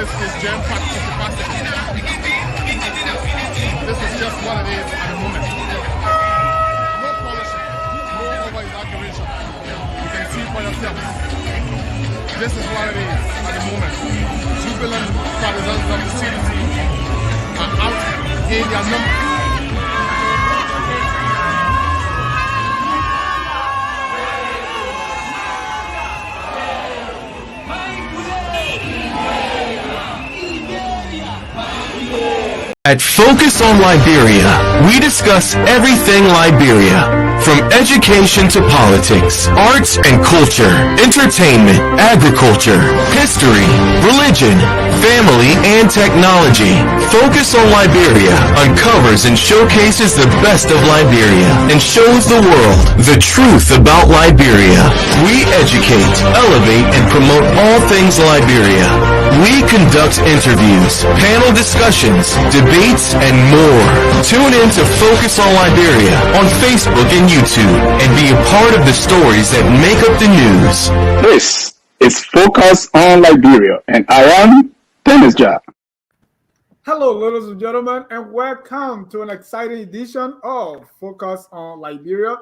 is jam-packed to capacity. This is just what it is at the moment. No polishing, no over-exaggeration. You can see for yourself. This is what it is at the moment. Jubilant partisans of the CDC are out in their numbers. At Focus on Liberia, we discuss everything Liberia, from education to politics, arts and culture, entertainment, agriculture, history, religion, family, and technology. Focus on Liberia uncovers and showcases the best of Liberia and shows the world the truth about Liberia. We educate, elevate, and promote all things Liberia. We conduct interviews, panel discussions, debates, and more. Tune in to Focus on Liberia on Facebook and YouTube and be a part of the stories that make up the news. This is Focus on Liberia, and I am Dennis Jah. Hello, ladies and gentlemen, and welcome to an exciting edition of Focus on Liberia.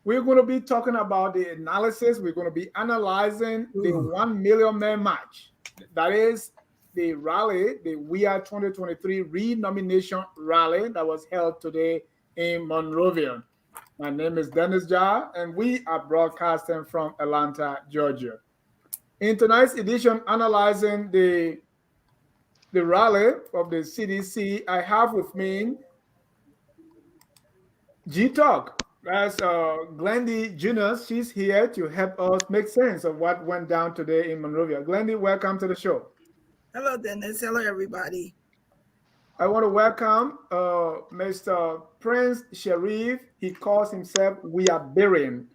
We're going to be talking about the analysis. We're going to be analyzing the 1 million man march. That is the rally, the Weah 2023 re-nomination rally that was held today in Monrovia. My name is Dennis Jah, and we are broadcasting from Atlanta, Georgia. In tonight's edition, analyzing the rally of the CDC, I have with me G-Talk. That's Glendy Jr. She's here to help us make sense of what went down today in Monrovia. Glendy, welcome to the show. Hello, Dennis. Hello, everybody. I want to welcome Mr. Prince Sharif. He calls himself Weah-barian,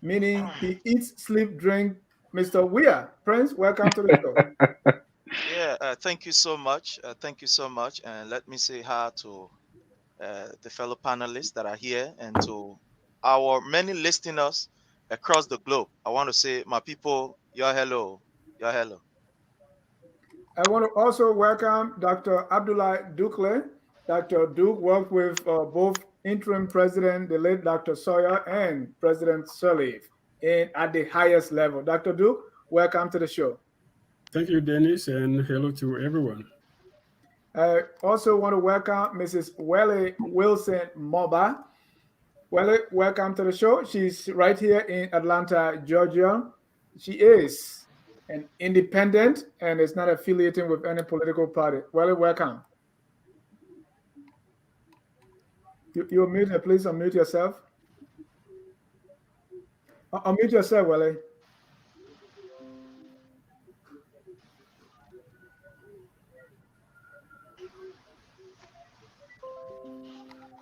meaning he eats, sleep, drink. Mr. Weah. Prince, welcome to the show. Yeah, thank you so much. Thank you so much. And let me say hi to the fellow panelists that are here and to our many listeners across the globe. I want to say, my people, you're hello. You're hello. I want to also welcome Dr. Abdullah Dukle. Dr. Duke worked with both interim president, the late Dr. Sawyer, and President Sirleaf at the highest level. Dr. Duke, welcome to the show. Thank you, Dennis, and hello to everyone. I also want to welcome Mrs. Weah Wilson Moba. Weah, welcome to the show. She's right here in Atlanta, Georgia. She is an independent and is not affiliating with any political party. Weah, welcome. You're muted. Please unmute yourself. Unmute yourself, Weah.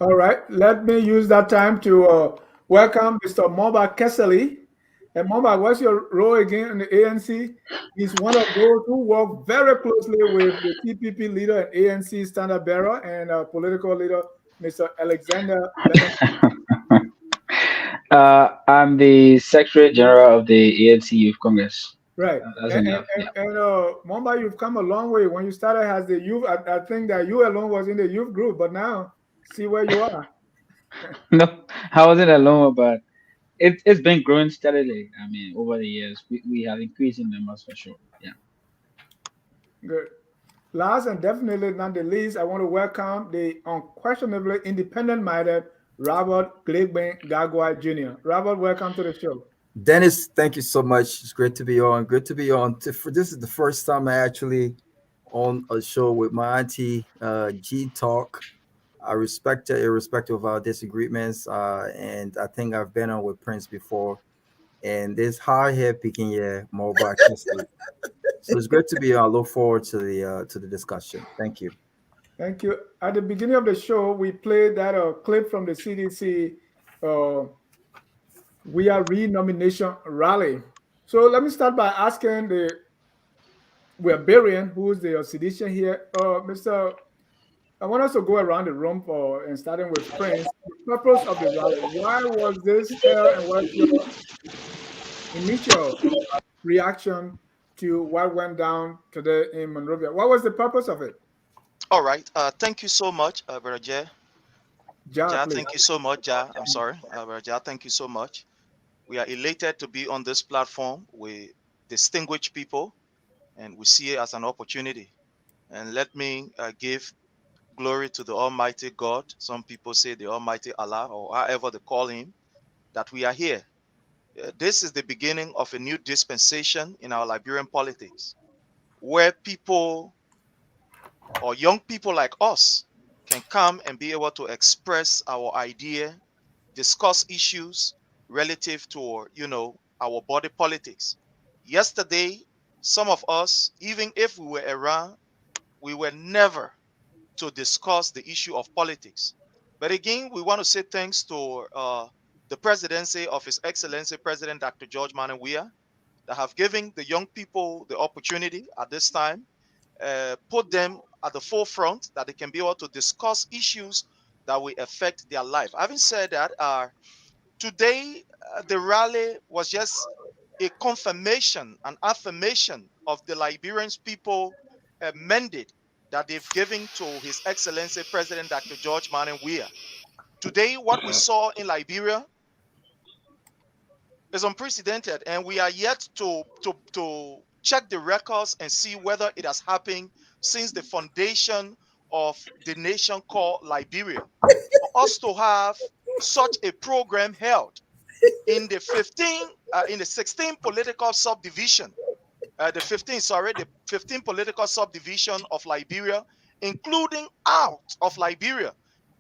All right, let me use that time to welcome Mr. Moba Keseli. And Moba, what's your role again in the ANC? He's one of those who work very closely with the TPP leader and ANC standard bearer and political leader, Mr. Alexander. I'm the Secretary General of the ANC Youth Congress. Right. And Moba, you've come a long way. When you started as the youth, I think that you alone was in the youth group, but now see where you are. No, I wasn't alone, but it's been growing steadily. I mean, over the years, we have increasing numbers for sure. Yeah. Good. Last and definitely not the least, I want to welcome the unquestionably independent-minded Robert Glickman Gagwa Jr. Robert, welcome to the show. Dennis, thank you so much. It's great to be on. Good to be on. This is the first time I actually on a show with my auntie, G-Talk. I respect her irrespective of our disagreements, and I think I've been on with Prince before. And this hard hair picking, more back. So it's great to be on. I look forward to the discussion. Thank you. Thank you. At the beginning of the show, we played that clip from the CDC Weah re-nomination rally. So let me start by asking the Weah-barian, who's the seditious here, Mr. I want us to go around the room and starting with Prince. The purpose of the rally. Why was this held, and what's your initial reaction to what went down today in Monrovia. What was the purpose of it? All right. Thank you so much, Brother Jay. Ja, Ja, please. thank you so much, Ja. I'm sorry, Brother Ja. Thank you so much. We are elated to be on this platform with distinguished people, and we see it as an opportunity. And let me give glory to the Almighty God. Some people say the Almighty Allah, or however they call Him, that we are here. This is the beginning of a new dispensation in our Liberian politics, where people or young people like us can come and be able to express our idea, discuss issues relative to, our body politics. Yesterday, some of us, even if we were around, we were never to discuss the issue of politics. But again, we want to say thanks to the presidency of His Excellency President Dr. George Manneh Weah that have given the young people the opportunity at this time, put them at the forefront that they can be able to discuss issues that will affect their life. Having said that, today the rally was just a confirmation, an affirmation of the Liberians people mandate that they've given to His Excellency President Dr. George Manneh Weah. Today, what we saw in Liberia is unprecedented, and we are yet to check the records and see whether it has happened since the foundation of the nation called Liberia. For us to have such a program held in the 16 political subdivision, the 15 political subdivision of Liberia, including out of Liberia,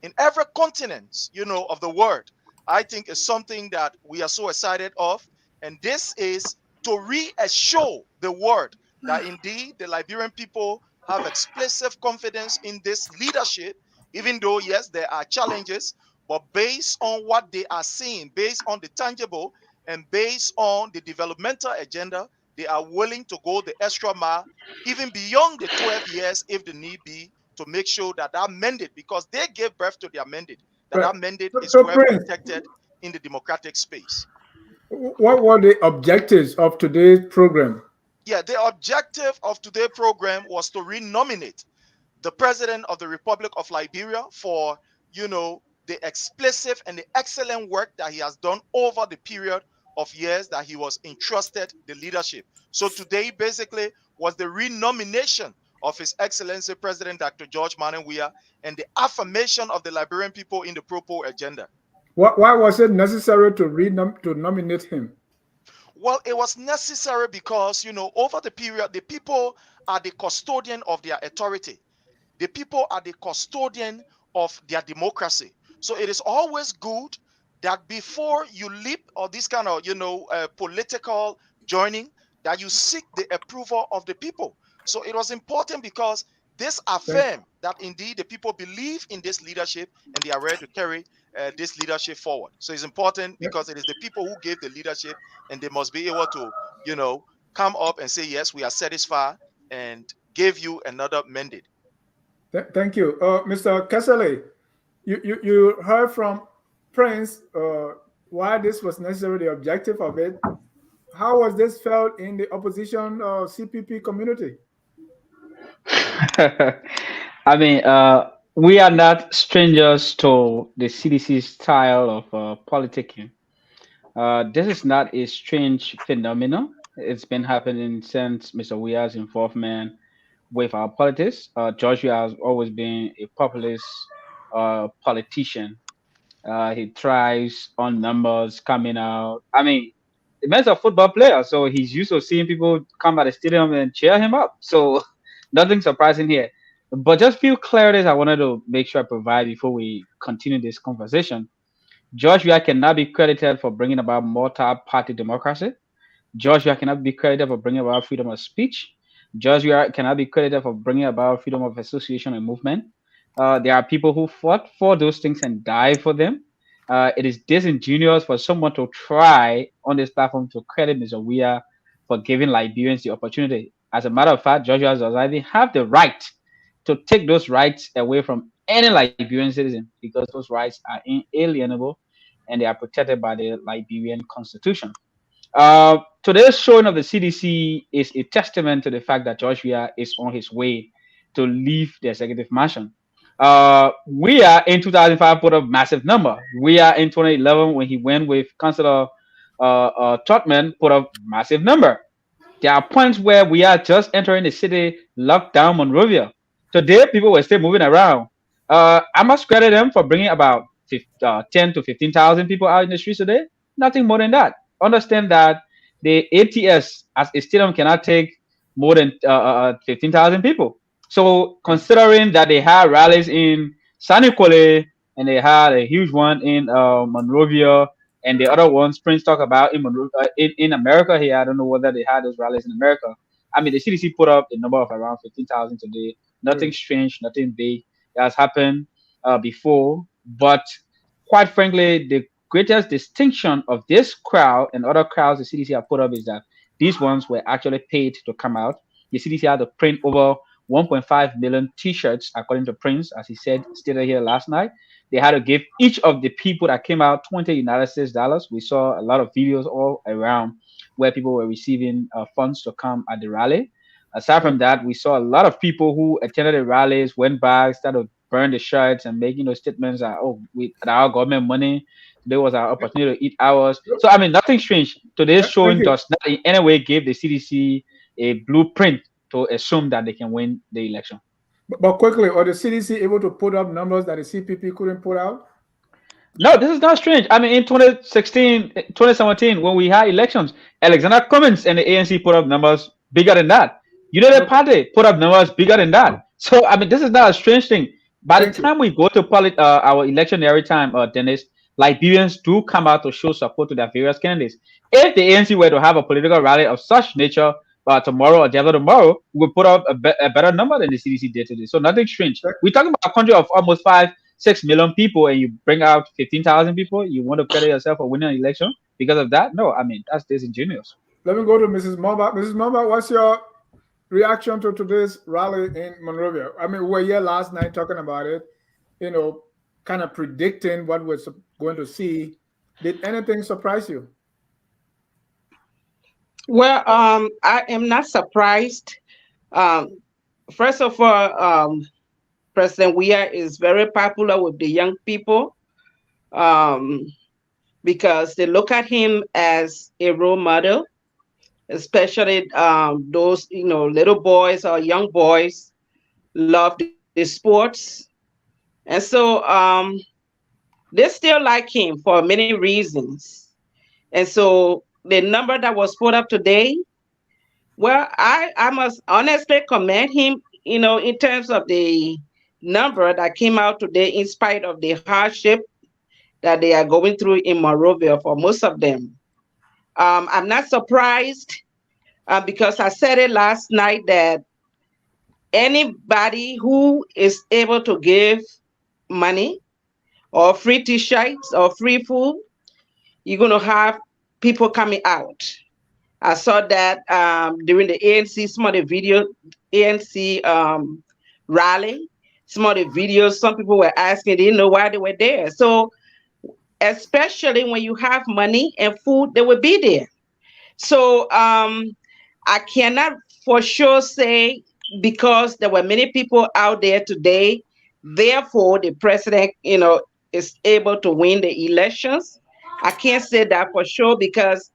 in every continent, of the world, I think is something that we are so excited of. And this is to reassure the world that indeed the Liberian people have explosive confidence in this leadership, even though, yes, there are challenges, but based on what they are seeing, based on the tangible, and based on the developmental agenda, they are willing to go the extra mile, even beyond the 12 years if the need be, to make sure that that mandate, because they gave birth to their mandate, that Right. that mandate is So, well Prince, protected in the democratic space. what were the objectives of today's program? Yeah, the objective of today's program was to renominate the president of the Republic of Liberia for, the explosive and the excellent work that he has done over the period of years that he was entrusted the leadership. So today basically was the renomination of His Excellency President Dr. George Manneh Weah and the affirmation of the Liberian people in the Propo agenda. Why was it necessary to to nominate him? Well, it was necessary because, over the period, the people are the custodian of their authority. The people are the custodian of their democracy. So it is always good that before you leap or this kind of, political joining, that you seek the approval of the people. So it was important because this affirm that indeed the people believe in this leadership and they are ready to carry this leadership forward. So it's important because it is the people who gave the leadership, and they must be able to, come up and say, yes, we are satisfied and give you another mandate. Thank you. Mr. Kesele, you heard from Prince why this was necessary, the objective of it. How was this felt in the opposition CPP community? I mean, we are not strangers to the CDC style of politicking. This is not a strange phenomenon. It's been happening since Mr. Weah's involvement with our politics. Joshua has always been a populist politician. He thrives on numbers coming out. I mean, the man's a football player, so he's used to seeing people come at the stadium and cheer him up. So nothing surprising here. But just few clarities I wanted to make sure I provide before we continue this conversation. Joshua cannot be credited for bringing about multi-party democracy. Joshua cannot be credited for bringing about freedom of speech. Joshua cannot be credited for bringing about freedom of association and movement. There are people who fought for those things and died for them. It is disingenuous for someone to try on this platform to credit Mr. Weah for giving Liberians the opportunity. As a matter of fact, Joshua does not even have the right to take those rights away from any Liberian citizen because those rights are inalienable and they are protected by the Liberian constitution. Uh, today's showing of the CDC is a testament to the fact that George Weah is on his way to leave the executive mansion. Weah in 2005 put a massive number. Weah in 2011, when he went with Councillor Trotman, put a massive number. There are points where we are just entering the city lockdown Monrovia. Today, people were still moving around. I must credit them for bringing about 10 to 15,000 people out in the streets today. Nothing more than that. Understand that the ATS as a stadium cannot take more than 15,000 people. So, considering that they had rallies in San Nicolas and they had a huge one in Monrovia, and the other ones Prince talked about in America here. I don't know whether they had those rallies in America. I mean, the CDC put up a number of around 15,000 today. Nothing strange, nothing big that has happened before. But quite frankly, the greatest distinction of this crowd and other crowds the CDC have put up is that these ones were actually paid to come out. The CDC had to print over 1.5 million T-shirts, according to Prince, as he stated here last night. They had to give each of the people that came out 20 United States dollars. We saw a lot of videos all around where people were receiving funds to come at the rally. Aside from that, we saw a lot of people who attended the rallies, went back, started to burn the shirts and making those statements that, our government money, today was our opportunity to eat ours. So, I mean, nothing strange. Today's showing does not in any way give the CDC a blueprint to assume that they can win the election. But quickly, are the CDC able to put up numbers that the CPP couldn't put out? No, this is not strange. I mean, in 2017, when we had elections, Alexander Cummins and the ANC put up numbers bigger than that. United Party put up numbers bigger than that. So, I mean, this is not a strange thing. By the time we go to our election every time, Dennis, Liberians do come out to show support to their various candidates. If the ANC were to have a political rally of such nature tomorrow or the other tomorrow, we will put up a better number than the CDC did today. So nothing strange. We're talking about a country of almost 5-6 million people, and you bring out 15,000 people. You want to credit yourself for winning an election because of that? No, I mean, that's disingenuous. Let me go to Mrs. Momba. Mrs. Momba, what's your reaction to today's rally in Monrovia? I mean, we were here last night talking about it, kind of predicting what we're going to see. Did anything surprise you? Well, I am not surprised. First of all, President Weah is very popular with the young people because they look at him as a role model, especially those little boys or young boys love the sports, and so they still like him for many reasons. And so the number that was put up today, well, I must honestly commend him, in terms of the number that came out today, in spite of the hardship that they are going through in Monrovia for most of them. I'm not surprised because I said it last night that anybody who is able to give money or free T-shirts or free food, you're going to have people coming out. I saw that during the ANC, some of the video, ANC rally, some of the videos, some people were asking, they didn't know why they were there. So especially when you have money and food, they will be there. So I cannot for sure say because there were many people out there today, therefore the president, is able to win the elections. I can't say that for sure because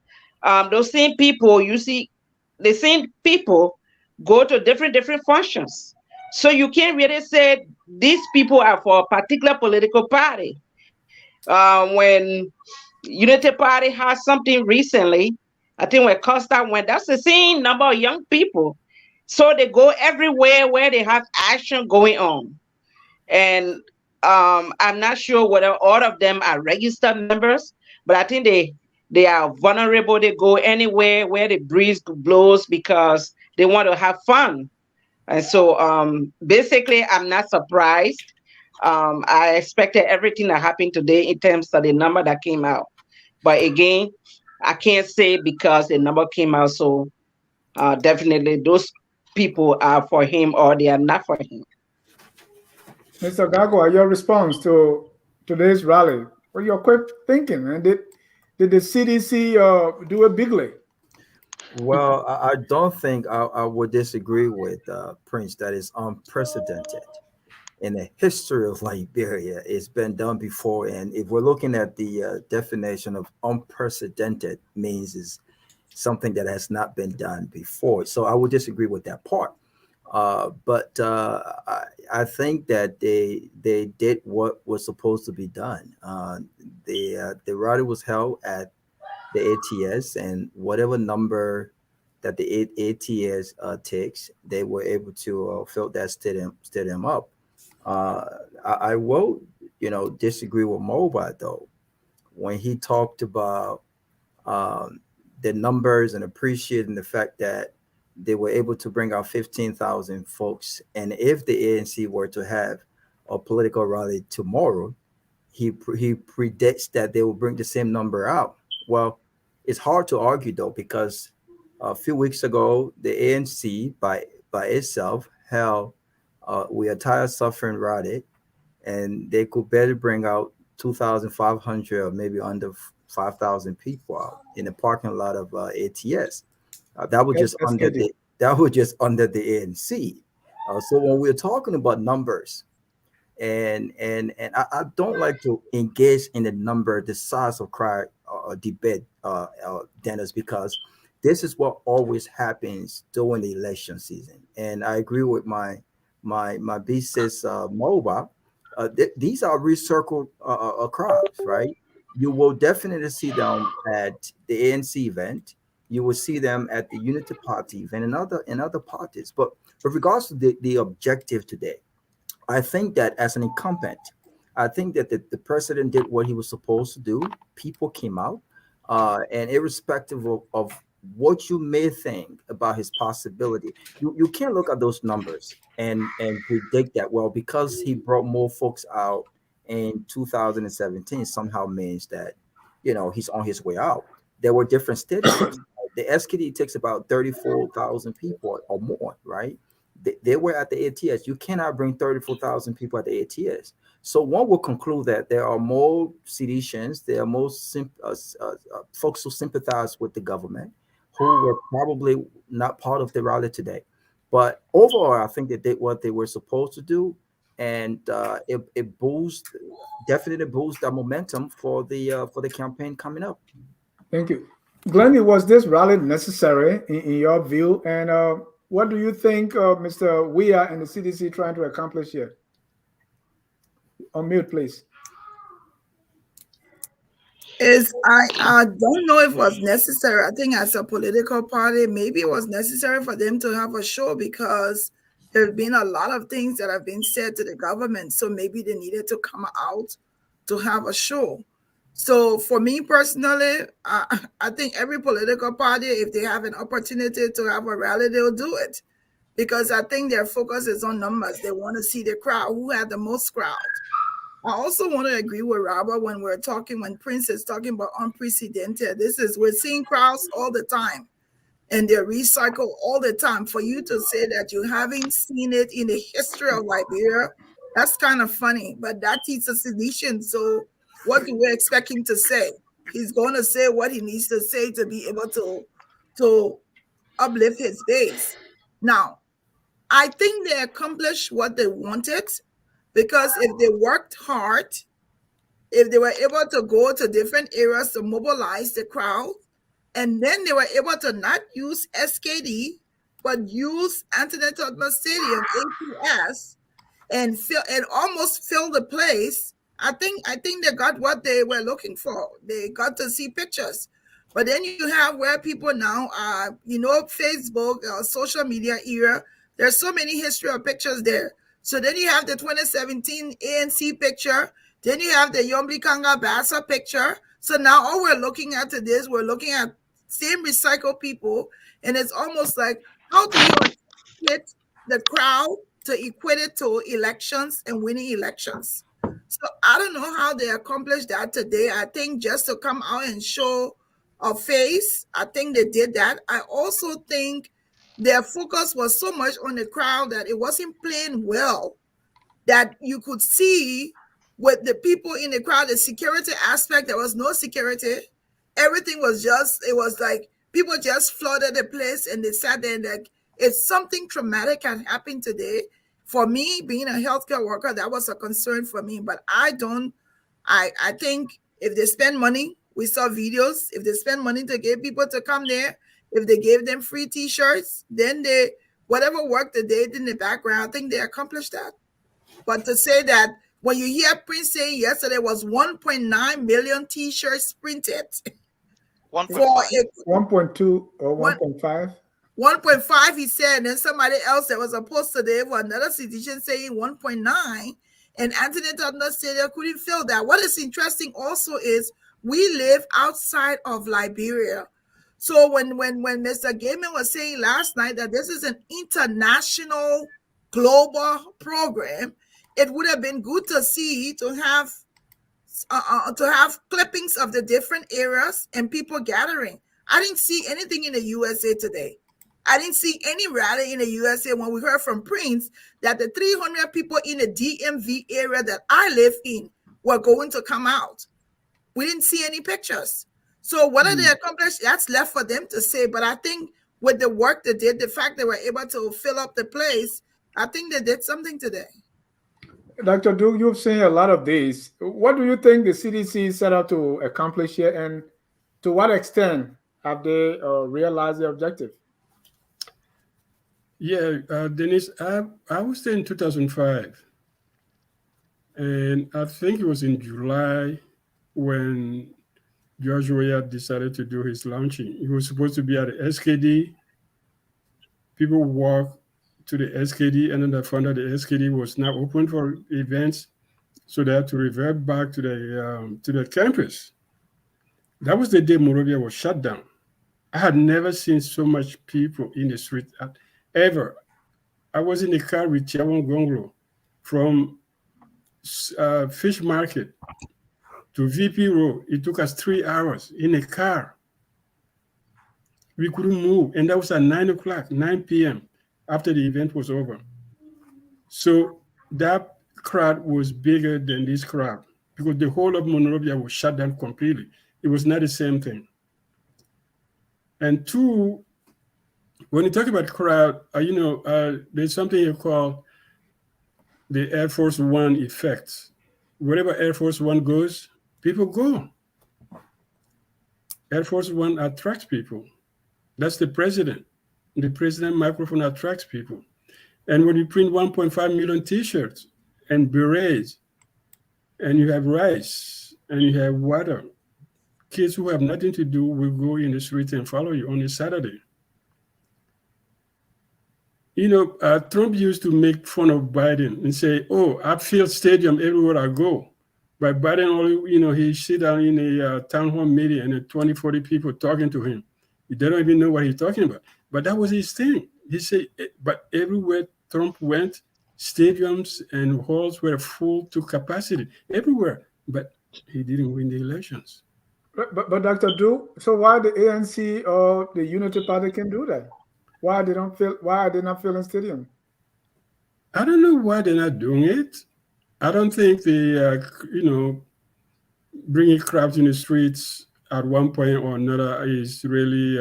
those same people, you see, the same people go to different functions. So you can't really say these people are for a particular political party. When Unity Party has something recently, I think when Costa went, that's the same number of young people. So they go everywhere where they have action going on. And I'm not sure whether all of them are registered members, but I think they are vulnerable. They go anywhere where the breeze blows because they want to have fun. And so basically, I'm not surprised. I expected everything that happened today in terms of the number that came out. But again, I can't say because the number came out. So definitely those people are for him or they are not for him. Mr. Gago, your response to today's rally? What your quick thinking, man? Did the CDC do it bigly? Well, I don't think I would disagree with Prince that is unprecedented in the history of Liberia. It's been done before, and if we're looking at the definition of unprecedented, means is something that has not been done before. So I would disagree with that part. But I think that they did what was supposed to be done. The rally was held at the ATS, and whatever number that the ATS takes, they were able to fill that stadium up. Uh, I will, disagree with Moba though when he talked about um, the numbers and appreciating the fact that they were able to bring out 15,000 folks. And if the ANC were to have a political rally tomorrow, he predicts that they will bring the same number out. Well, it's hard to argue though because a few weeks ago the ANC by itself held We Are Tired Suffering rally, and they could barely bring out 2,500 or maybe under 5,000 people out in the parking lot of ATS. That was just under SKD. the ANC. So when we're talking about numbers, and I don't like to engage in the number, the size of crowd debate, Dennis, because this is what always happens during the election season. And I agree with my BCS MOBA. These are recircled crowds, right? You will definitely see them at the ANC event. You will see them at the Unity Party event and other parties. But with regards to the objective today, I think that as an incumbent, I think that the president did what he was supposed to do. People came out, and irrespective of what you may think about his possibility, you can't look at those numbers and predict that, well, because he brought more folks out in 2017 somehow means that he's on his way out. There were different statistics. The SKD takes about 34,000 people or more, right? They were at the ATS. You cannot bring 34,000 people at the ATS. So one will conclude that there are more seditionists, there are more folks who sympathize with the government, who were probably not part of the rally today. But overall, I think they did what they were supposed to do, and it definitely boosts the momentum for the campaign coming up. Thank you. Glennie, was this rally necessary in your view? And what do you think Mr. Weah and the CDC trying to accomplish here? On mute, please. I don't know if it was necessary. I think as a political party, maybe it was necessary for them to have a show because there have been a lot of things that have been said to the government. So maybe they needed to come out to have a show. So for me personally, I think every political party, if they have an opportunity to have a rally, they'll do it. Because I think their focus is on numbers. They want to see the crowd, who had the most crowd. I also want to agree with Robert when when Prince is talking about unprecedented. We're seeing crowds all the time and they're recycled all the time. For you to say that you haven't seen it in the history of Liberia, that's kind of funny, but that is a sedition. So what do we expect him to say? He's going to say what he needs to say to be able to uplift his base. Now, I think they accomplished what they wanted. Because if they worked hard, if they were able to go to different areas to mobilize the crowd, and then they were able to not use SKD, but use Anthony Tottenham Stadium, ATS, and almost fill the place, I think they got what they were looking for. They got to see pictures. But then you have where people now are, Facebook, social media era, there's so many history of pictures there. So then you have the 2017 ANC picture. Then you have the Yombli Kanga Bassa picture. So now all we're looking at we're looking at same recycled people. And it's almost like, how do you split the crowd to equate it to elections and winning elections? So I don't know how they accomplished that today. I think just to come out and show a face, I think they did that. I also think their focus was so much on the crowd that it wasn't playing well, that you could see with the people in the crowd, the security aspect, there was no security. Everything was it was like people just flooded the place and they sat there and like, if something traumatic had happened today, for me being a healthcare worker, that was a concern for me. But I think if they spend money, we saw videos, if they spend money to get people to come there, if they gave them free t-shirts, then they, whatever work that they did in the background, I think they accomplished that. But to say that when you hear Prince saying yesterday was 1.9 million t-shirts printed 1.2 or 1.5. 1.5, he said, and then somebody else that was a poster there for another citizen saying 1.9, and Anthony Tottenham said they couldn't fill that. What is interesting also is we live outside of Liberia. So when Mr. Gaiman was saying last night that this is an international global program, it would have been good to see, to have clippings of the different areas and people gathering. I didn't see anything in the USA today. I didn't see any rally in the USA when we heard from Prince that the 300 people in the DMV area that I live in were going to come out. We didn't see any pictures. So whether they accomplished, that's left for them to say. But I think with the work they did, the fact they were able to fill up the place, I think they did something today. Dr. Duke, you've seen a lot of these. What do you think the CDC set out to accomplish here, and to what extent have they realized their objective? Yeah, Dennis, I was there in 2005, and I think it was in July when George Weah decided to do his launching. He was supposed to be at the SKD. People walked to the SKD, and then they found out the SKD was not open for events, so they had to revert back to the campus. That was the day Monrovia was shut down. I had never seen so much people in the street ever. I was in the car with Chiawon Gonglo from Fish Market to VP Road. It took us 3 hours in a car. We couldn't move, and that was at 9 p.m. after the event was over. So that crowd was bigger than this crowd because the whole of Monrovia was shut down completely. It was not the same thing. And two, when you talk about crowd, there's something you call the Air Force One effect. Wherever Air Force One goes, people go. Air Force One attracts people. That's the president. The president microphone attracts people. And when you print 1.5 million t-shirts and berets, and you have rice, and you have water, kids who have nothing to do will go in the street and follow you on a Saturday. Trump used to make fun of Biden and say, "Oh, I fill stadium everywhere I go." But Biden only, he sit down in a town hall meeting and 20, 40 people talking to him. They don't even know what he's talking about. But that was his thing. He said, but everywhere Trump went, stadiums and halls were full to capacity everywhere. But he didn't win the elections. But Dr. Duke, so why the ANC or the Unity Party can do that? Why are they not filling stadium? I don't know why they're not doing it. I don't think they, bringing crowds in the streets at one point or another is really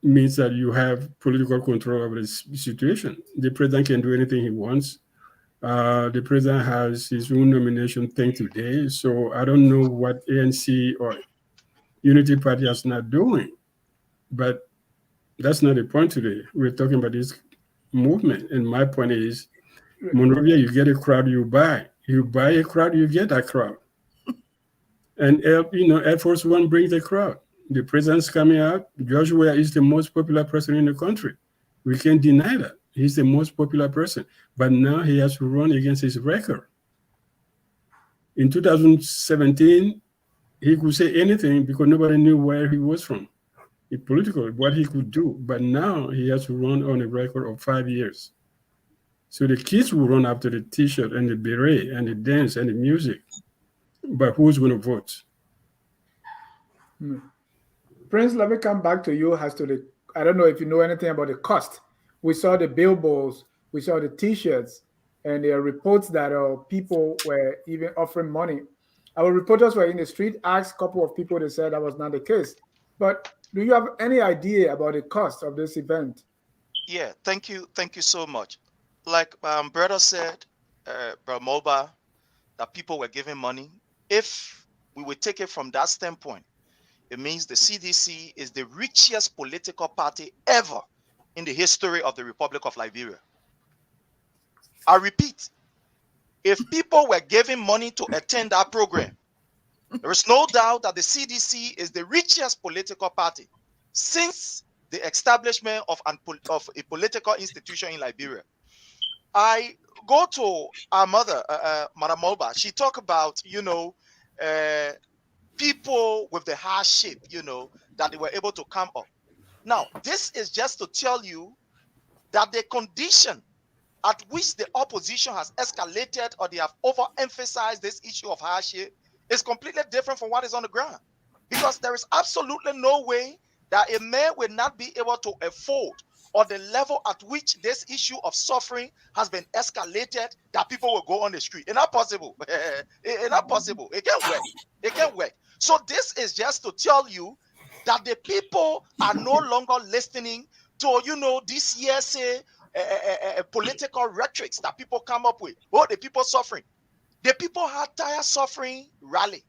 means that you have political control over the situation. The president can do anything he wants. The president has his own nomination thing today, so I don't know what ANC or Unity Party is not doing. But that's not the point today. We're talking about this movement, and my point is, Monrovia, you get a crowd, you buy. You buy a crowd, you get that crowd. And Air Force One brings the crowd. The president's coming out. George Weah is the most popular person in the country. We can't deny that. He's the most popular person. But now he has to run against his record. In 2017, he could say anything because nobody knew where he was from. Politically, what he could do. But now he has to run on a record of 5 years. So the kids will run after the T-shirt and the beret and the dance and the music. But who's going to vote? Prince, let me come back to you as to I don't know if you know anything about the cost. We saw the billboards, we saw the T-shirts, and there are reports that people were even offering money. Our reporters were in the street, asked a couple of people, they said that was not the case. But do you have any idea about the cost of this event? Yeah, thank you so much. Like brother said, Brother Moba, that people were giving money. If we would take it from that standpoint, it means the CDC is the richest political party ever in the history of the Republic of Liberia. I repeat, if people were giving money to attend that program, there is no doubt that the CDC is the richest political party since the establishment of a political institution in Liberia. I go to our mother, Madam Moba. She talked about, people with the hardship, that they were able to come up. Now, this is just to tell you that the condition at which the opposition has escalated or they have overemphasized this issue of hardship is completely different from what is on the ground. Because there is absolutely no way that a man will not be able to afford, or the level at which this issue of suffering has been escalated, that people will go on the street. It's not possible. It's not possible. It can't work. It can't work. So this is just to tell you that the people are no longer listening to, this year say political rhetorics that people come up with. Oh, the people suffering. The people had tire suffering rally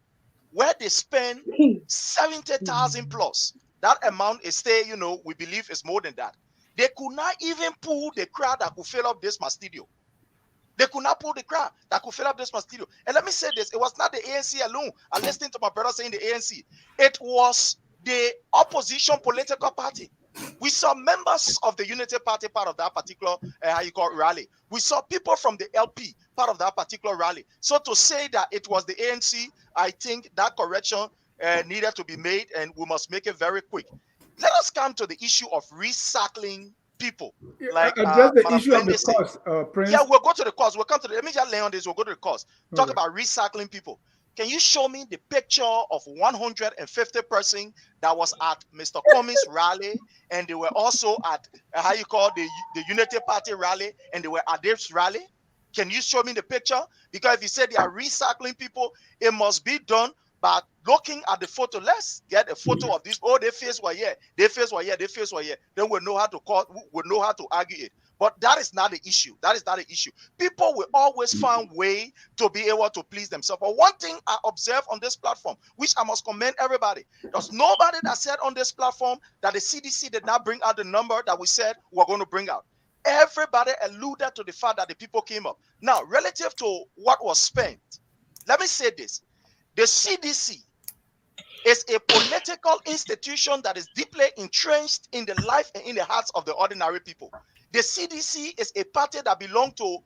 where they spend 70,000 plus. That amount is still, we believe is more than that. They could not even pull the crowd that could fill up this studio. They could not pull the crowd that could fill up this studio. And let me say this, it was not the ANC alone. I listened to my brother saying the ANC. It was the opposition political party. We saw members of the Unity Party part of that particular, rally. We saw people from the LP part of that particular rally. So to say that it was the ANC, I think that correction needed to be made, and we must make it very quick. Let us come to the issue of recycling people. Like address the issue of the cost, Prince. Yeah, we'll go to the cost. We'll come to let me just lay on this. We'll go to the cost. Talk about recycling people. Can you show me the picture of 150 person that was at Mr. Cummings' rally, and they were also at the Unity Party rally, and they were at this rally? Can you show me the picture? Because if you say they are recycling people, it must be done by looking at the photo. Let's get a photo of this. Oh, their face were here. Their face were here. Their face were here. Then we'll know how to we'll know how to argue it. But that is not the issue. That is not the issue. People will always find way to be able to please themselves. But one thing I observe on this platform, which I must commend everybody, there's nobody that said on this platform that the CDC did not bring out the number that we said we're going to bring out. Everybody alluded to the fact that the people came up. Now, relative to what was spent, let me say this. The CDC is a political institution that is deeply entrenched in the life and in the hearts of the ordinary people. The CDC is a party that belongs to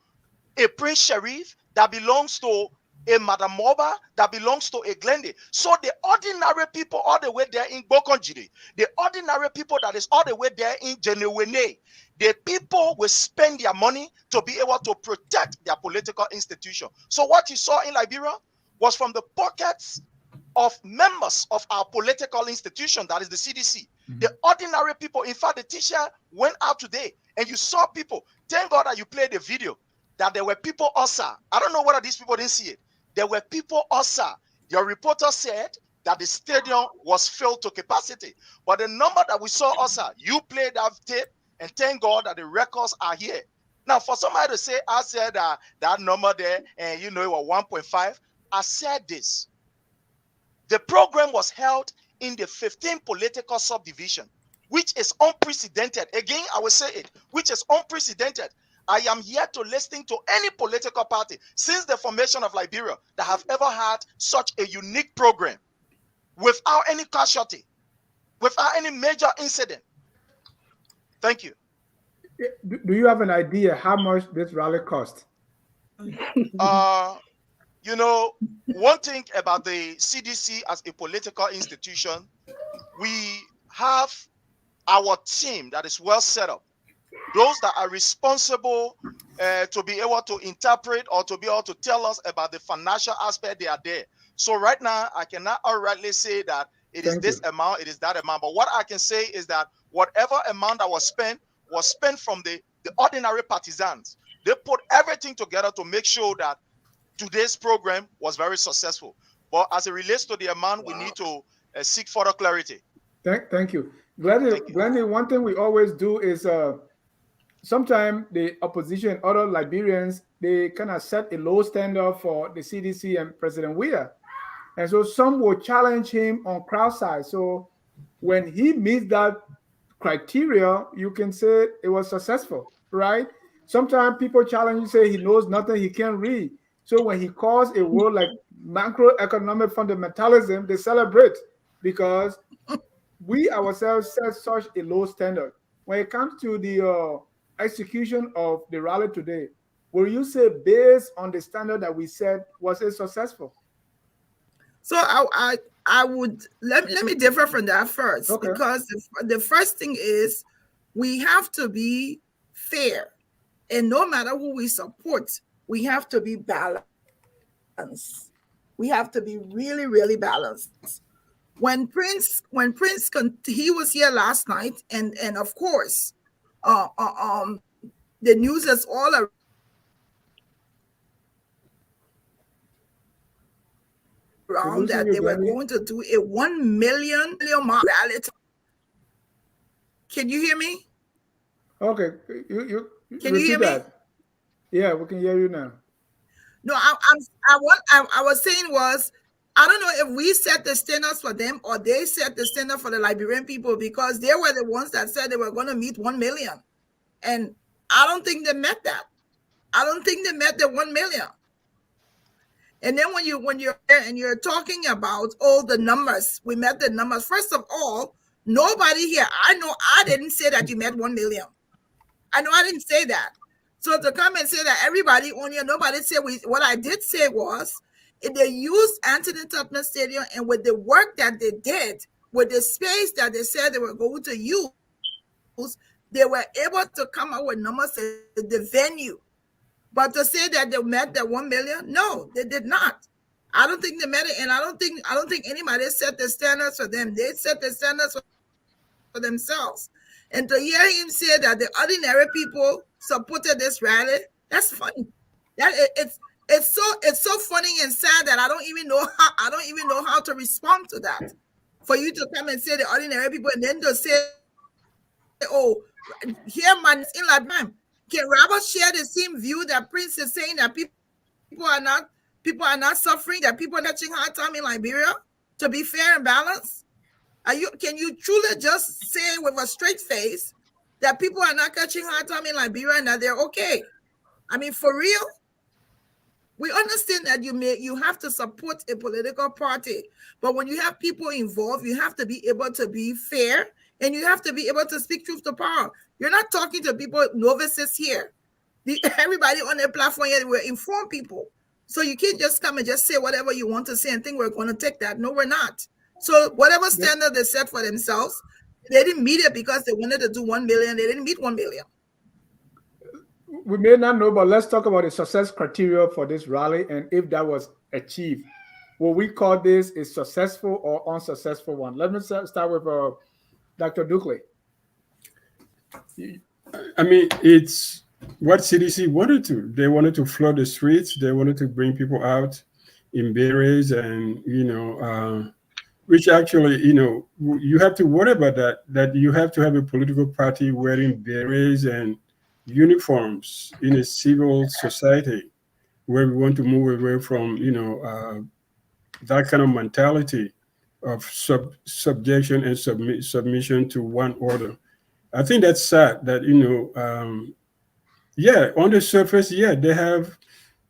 a Prince Sheriff, that belongs to a Madam Moba, that belongs to a Glende. So the ordinary people all the way there in Bokonjiri, the ordinary people that is all the way there in Jenewene, the people will spend their money to be able to protect their political institution. So what you saw in Liberia was from the pockets of members of our political institution, that is the CDC. The ordinary people, in fact, the teacher went out today and you saw people. Thank God that you played the video, that there were people also. I don't know whether these people didn't see it. There were people also. Your reporter said that the stadium was filled to capacity. But the number that we saw also, you played that tape, and thank God that the records are here. Now, for somebody to say, I said that number there, and it was 1.5, I said this. The program was held in the 15 political subdivision, which is unprecedented. Again, I will say it, which is unprecedented. I am yet to listen to any political party since the formation of Liberia that have ever had such a unique program without any casualty, without any major incident. Thank you. Do you have an idea how much this rally cost? One thing about the CDC as a political institution, we have our team that is well set up. Those that are responsible to be able to interpret or to be able to tell us about the financial aspect, they are there. So right now, I cannot outrightly say that it is this amount, it is that amount. But what I can say is that whatever amount that was spent from the ordinary partisans. They put everything together to make sure that today's program was very successful. But as it relates to the amount, we need to seek further clarity. Thank you. Glennie, one thing we always do is sometimes the opposition, other Liberians, they kind of set a low standard for the CDC and President Weah. And so some will challenge him on crowd size. So when he meets that criteria, you can say it was successful, right? Sometimes people challenge you, say he knows nothing, he can't read. So when he calls a word like macroeconomic fundamentalism, they celebrate because we ourselves set such a low standard. When it comes to the execution of the rally today, will you say based on the standard that we set, was it successful? So I would let me differ from that first, okay. Because the first thing is we have to be fair, and no matter who we support, we have to be balanced. We have to be really, really balanced. When Prince he was here last night, and of course, the news is all around that they were going to do a 1 million rally. Can you hear me? Okay, you can you hear me? Yeah, we can hear you now. No, I was saying was, I don't know if we set the standards for them or they set the standard for the Liberian people, because they were the ones that said they were going to meet 1 million, and I don't think they met that. I don't think they met the 1 million. And then when you're talking about all the numbers, we met the numbers. First of all, nobody here, I didn't say that you met 1 million. I know I didn't say that. So to come and say that everybody on here, nobody said what I did say was, if they used Anthony Tubman Stadium, and with the work that they did, with the space that they said they were going to use, they were able to come up with numbers in the venue. But to say that they met that 1 million, no, they did not. I don't think they met it, and I don't think anybody set the standards for them. They set the standards for themselves. And to hear him say that the ordinary people supported this rally, that's funny. That it's so funny and sad that I don't even know how to respond to that. For you to come and say the ordinary people, and then to say, oh, here man is in Latin. Can Robert share the same view that Prince is saying, that people are not suffering, that people are catching hard time in Liberia? To be fair and balanced, can you truly just say with a straight face that people are not catching hard time in Liberia and that they're okay? I mean, for real? We understand that you have to support a political party, but when you have people involved, you have to be able to be fair, and you have to be able to speak truth to power. You're not talking to people, novices here. Everybody on the platform here, we're informed people. So you can't just come and just say whatever you want to say and think we're going to take that. No, we're not. So whatever standard they set for themselves, they didn't meet it because they wanted to do 1 million. They didn't meet 1 million. We may not know, but let's talk about the success criteria for this rally and if that was achieved. Will we call this a successful or unsuccessful one? Let me start with Dr. Dukley. I mean, it's what CDC wanted to. They wanted to flood the streets. They wanted to bring people out in berets, and which actually, you have to worry about that you have to have a political party wearing berets and uniforms in a civil society where we want to move away from, that kind of mentality of subjection and submission to one order. I think that's sad that, on the surface, they have,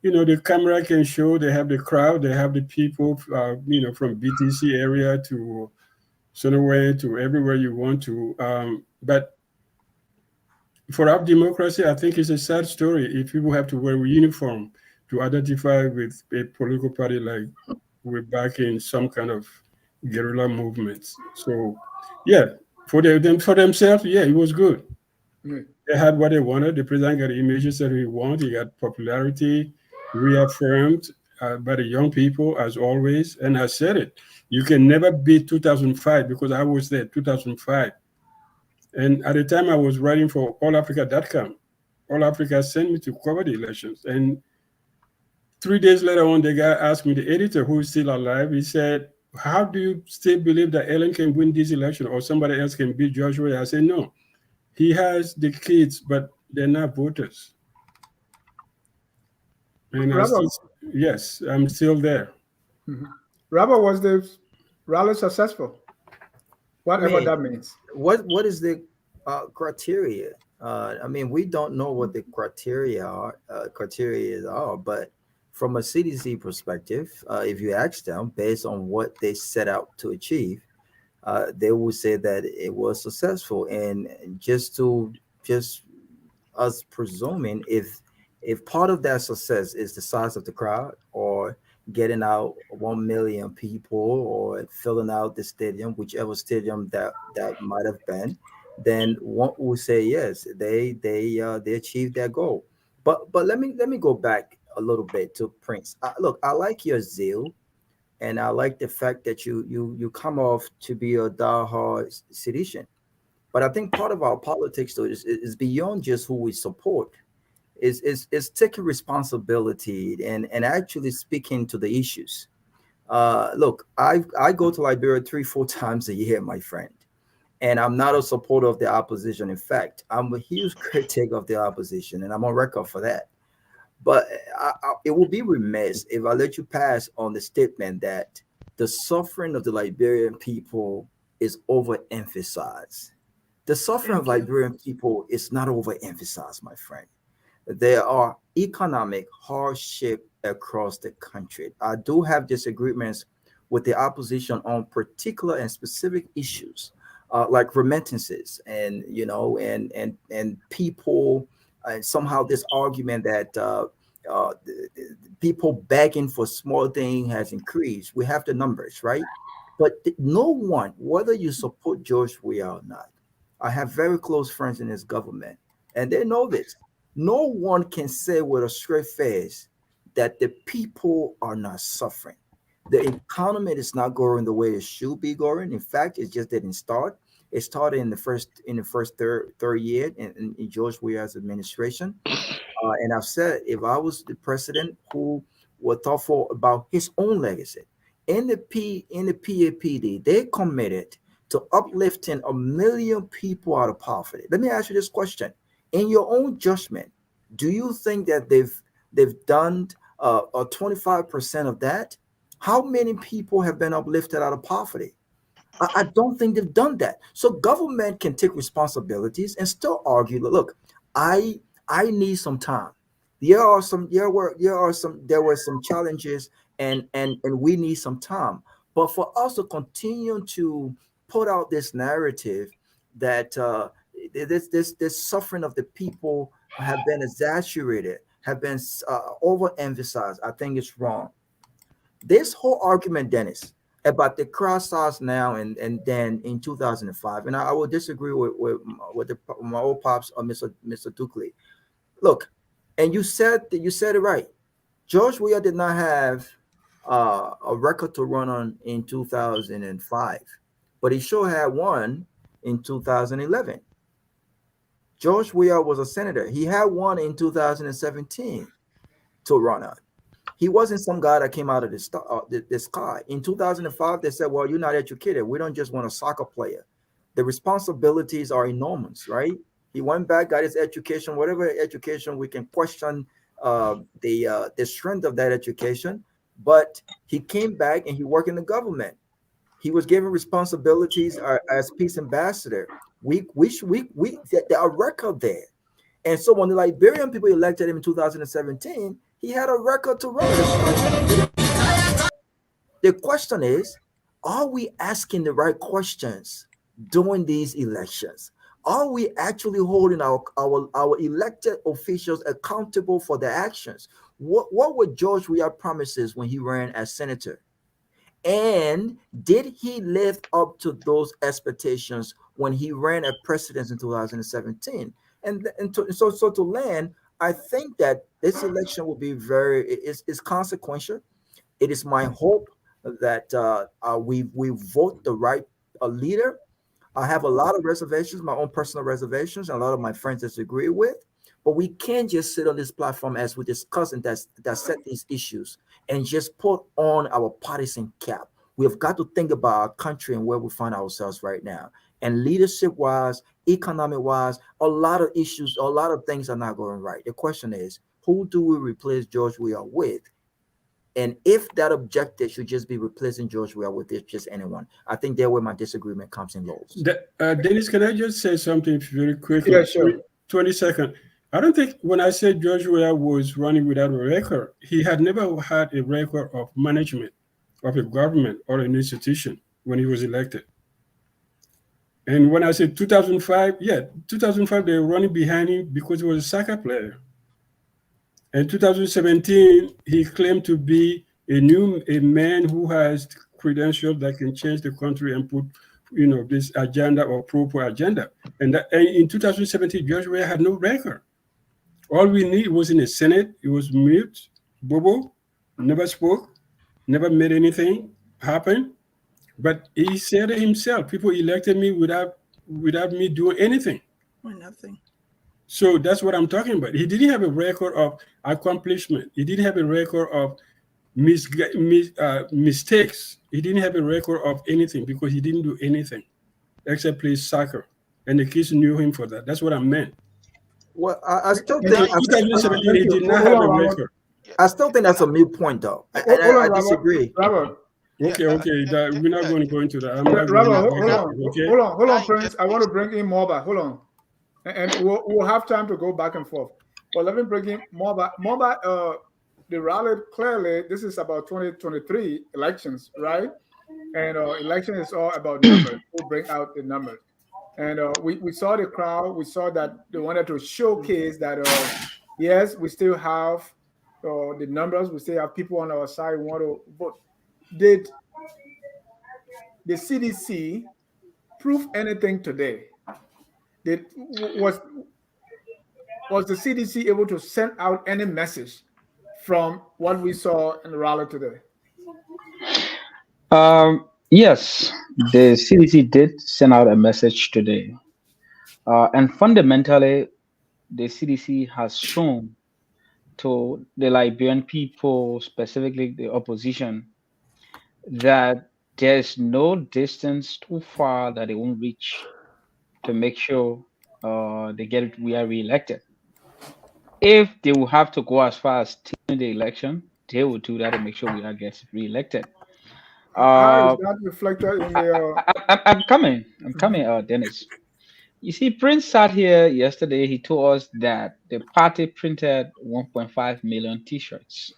the camera can show, they have the crowd, they have the people, from BTC area to somewhere to everywhere you want to. But for our democracy, I think it's a sad story if people have to wear a uniform to identify with a political party like we're back in some kind of guerrilla movements. So, for themselves, it was good. Mm-hmm. They had what they wanted. The president got the images that he wanted. He got popularity reaffirmed by the young people, as always. And I said it. You can never beat 2005 because I was there, 2005. And at the time, I was writing for allafrica.com. All Africa sent me to cover the elections. And 3 days later on, the guy asked me, the editor who is still alive, he said, how do you still believe that Ellen can win this election or somebody else can beat George Weah? I say no. He has the kids, but they're not voters. And Robert, yes, I'm still there. Robert, was the rally successful? I Whatever mean, that means. what is the criteria? I mean, we don't know what the criteria are, but from a CDC perspective, if you ask them based on what they set out to achieve, they will say that it was successful. And just us presuming if part of that success is the size of the crowd or getting out 1 million people or filling out the stadium, whichever stadium that might have been, then one will say yes, they achieved their goal. But let me go back a little bit to Prince. Look, I like your zeal, and I like the fact that you come off to be a diehard sedition. But I think part of our politics, though, is beyond just who we support. Is taking responsibility and actually speaking to the issues. Look, I go to Liberia 3-4 times a year, my friend, and I'm not a supporter of the opposition. In fact, I'm a huge critic of the opposition, and I'm on record for that. But it would be remiss if I let you pass on the statement that the suffering of the Liberian people is overemphasized. The suffering of Thank you. Liberian people is not overemphasized, my friend. There are economic hardship across the country. I do have disagreements with the opposition on particular and specific issues, like remittances, and and people, and somehow this argument that people begging for small thing has increased. We have the numbers, right? But no one, whether you support George Weah or not, I have very close friends in his government, and they know this. No one can say with a straight face that the people are not suffering. The economy is not going the way it should be going. In fact, it just didn't start. It started in the first third year in George Weah's administration. And I've said if I was the president who were thoughtful about his own legacy, in the PAPD, they committed to uplifting 1 million people out of poverty. Let me ask you this question: in your own judgment, do you think that they've done 25% of that? How many people have been uplifted out of poverty? I don't think they've done that. So government can take responsibilities and still argue. Look, I I need some time. There were some challenges, and we need some time. But for us to continue to put out this narrative that this suffering of the people have been exaggerated, have been overemphasized, I think it's wrong. This whole argument, Dennis, about the cross size now and then in 2005, and I will disagree with my old pops, Mr. Dukley. Look, and you said it right. George Weah did not have a record to run on in 2005, but he sure had one in 2011. George Weah was a senator. He had one in 2017 to run on. He wasn't some guy that came out of the sky. In 2005, they said, well, you're not educated. We don't just want a soccer player. The responsibilities are enormous, right? He went back, got his education, whatever education. We can question the strength of that education, but he came back and he worked in the government. He was given responsibilities as peace ambassador. There are record there. And so when the Liberian people elected him in 2017, he had a record to run. The question is, are we asking the right questions during these elections? Are we actually holding our elected officials accountable for their actions? What were George Weah promises when he ran as senator? And did he live up to those expectations when he ran as president in 2017? So to land, I think that this election will be it's consequential. It is my hope that we vote the right leader. I have a lot of reservations, my own personal reservations, and a lot of my friends disagree with. But we can't just sit on this platform as we discuss and that set these issues and just put on our partisan cap. We have got to think about our country and where we find ourselves right now. And leadership wise, economic wise, a lot of issues, a lot of things are not going right. The question is, who do we replace George Weah with? And if that objective should just be replacing George Weah with just anyone, I think there where my disagreement comes in lows. Dennis, can I just say something very quickly? Yeah, sure. 20 seconds. I don't think when I said George Weah was running without a record, he had never had a record of management of a government or an institution when he was elected. And when I said 2005, yeah, 2005, they were running behind him because he was a soccer player. In 2017, he claimed to be a man who has credentials that can change the country and put, this agenda or pro agenda. And in 2017, George Weah had no record. All we need was in the Senate. He was mute, bobo, never spoke, never made anything happen. But he said it himself. People elected me without me doing anything. Or nothing. So that's what I'm talking about. He didn't have a record of accomplishment. He didn't have a record of mistakes. He didn't have a record of anything because he didn't do anything except play soccer. And the kids knew him for that. That's what I meant. Well, I still In think 2017, he did not have a record. I still think that's a moot point, though. I disagree. Robert. Okay. We're not going to go into that. Robert, hold on, Prince. I want to bring in Morba. Hold on. And we'll have time to go back and forth. But let me bring in Morba. Morba, the rally clearly, this is about 2023 elections, right? And election is all about numbers. We'll bring out the numbers. And we saw the crowd. We saw that they wanted to showcase that, yes, we still have the numbers. We still have people on our side who want to vote. Did the CDC prove anything today? Was the CDC able to send out any message from what we saw in the rally today? Yes, the CDC did send out a message today. And fundamentally, the CDC has shown to the Liberian people, specifically the opposition, that there's no distance too far that they won't reach to make sure we are re-elected. If they will have to go as far as stealing the election, they will do that to make sure we are getting re-elected. How is that reflected in the? I'm coming, Dennis. You see, Prince sat here yesterday. He told us that the party printed 1.5 million T-shirts.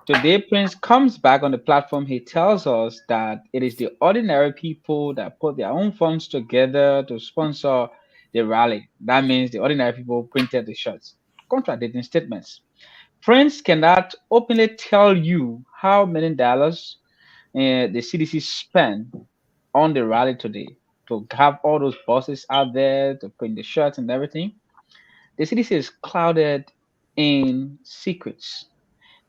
Today, Prince comes back on the platform. He tells us that it is the ordinary people that put their own funds together to sponsor the rally. That means the ordinary people printed the shirts. Contradicting statements. Prince cannot openly tell you how many dollars the CDC spent on the rally today to have all those buses out there to print the shirts and everything. The CDC is clouded in secrets.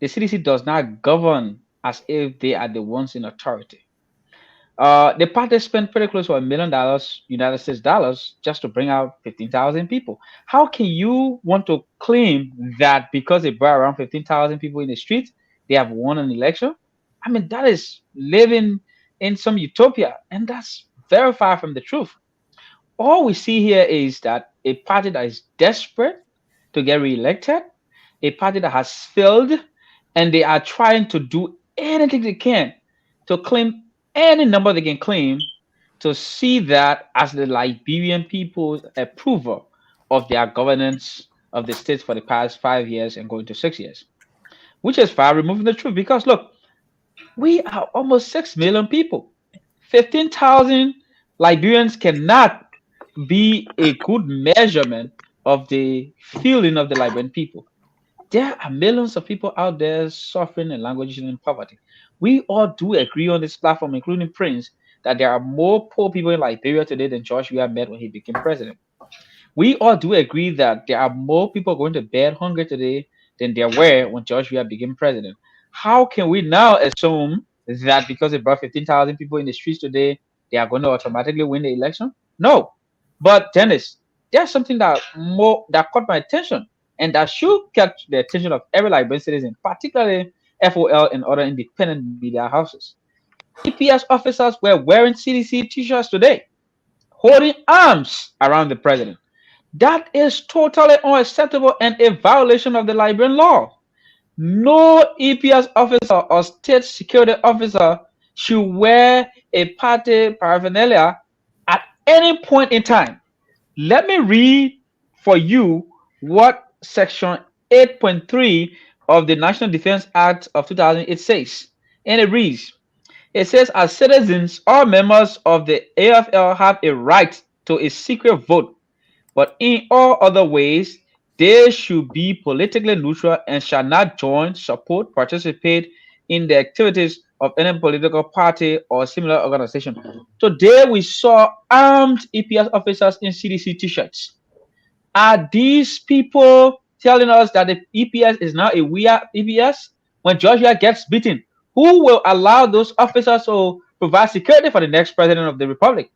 The CDC does not govern as if they are the ones in authority. The party spent pretty close to $1 million United States dollars just to bring out 15,000 people. How can you want to claim that because they brought around 15,000 people in the streets, they have won an election? I mean, that is living in some utopia, and that's very far from the truth. All we see here is that a party that is desperate to get reelected, a party that has failed, and they are trying to do anything they can to claim any number they can claim to see that as the Liberian people's approval of their governance of the state for the past 5 years and going to 6 years, which is far removed from the truth. Because look, we are almost 6 million people. 15,000 Liberians cannot be a good measurement of the feeling of the Liberian people. There are millions of people out there suffering and languishing in poverty. We all do agree on this platform, including Prince, that there are more poor people in Liberia today than George Weah met when he became president. We all do agree that there are more people going to bed hungry today than there were when George Weah became president. How can we now assume that because they brought 15,000 people in the streets today, they are going to automatically win the election? No. But Dennis, there's something that caught my attention, and that should catch the attention of every Liberian citizen, particularly FOL and other independent media houses. EPS officers were wearing CDC t-shirts today, holding arms around the president. That is totally unacceptable and a violation of the Liberian law. No EPS officer or state security officer should wear a party paraphernalia at any point in time. Let me read for you what Section 8.3 of the National Defense Act of 2008 says. And it says, as citizens, all members of the AFL have a right to a secret vote, but in all other ways, they should be politically neutral and shall not join, support, participate in the activities of any political party or similar organization. Today, we saw armed EPS officers in CDC t-shirts. Are these people telling us that the EPS is now a Weah EPS? When Georgia gets beaten, who will allow those officers to provide security for the next president of the republic?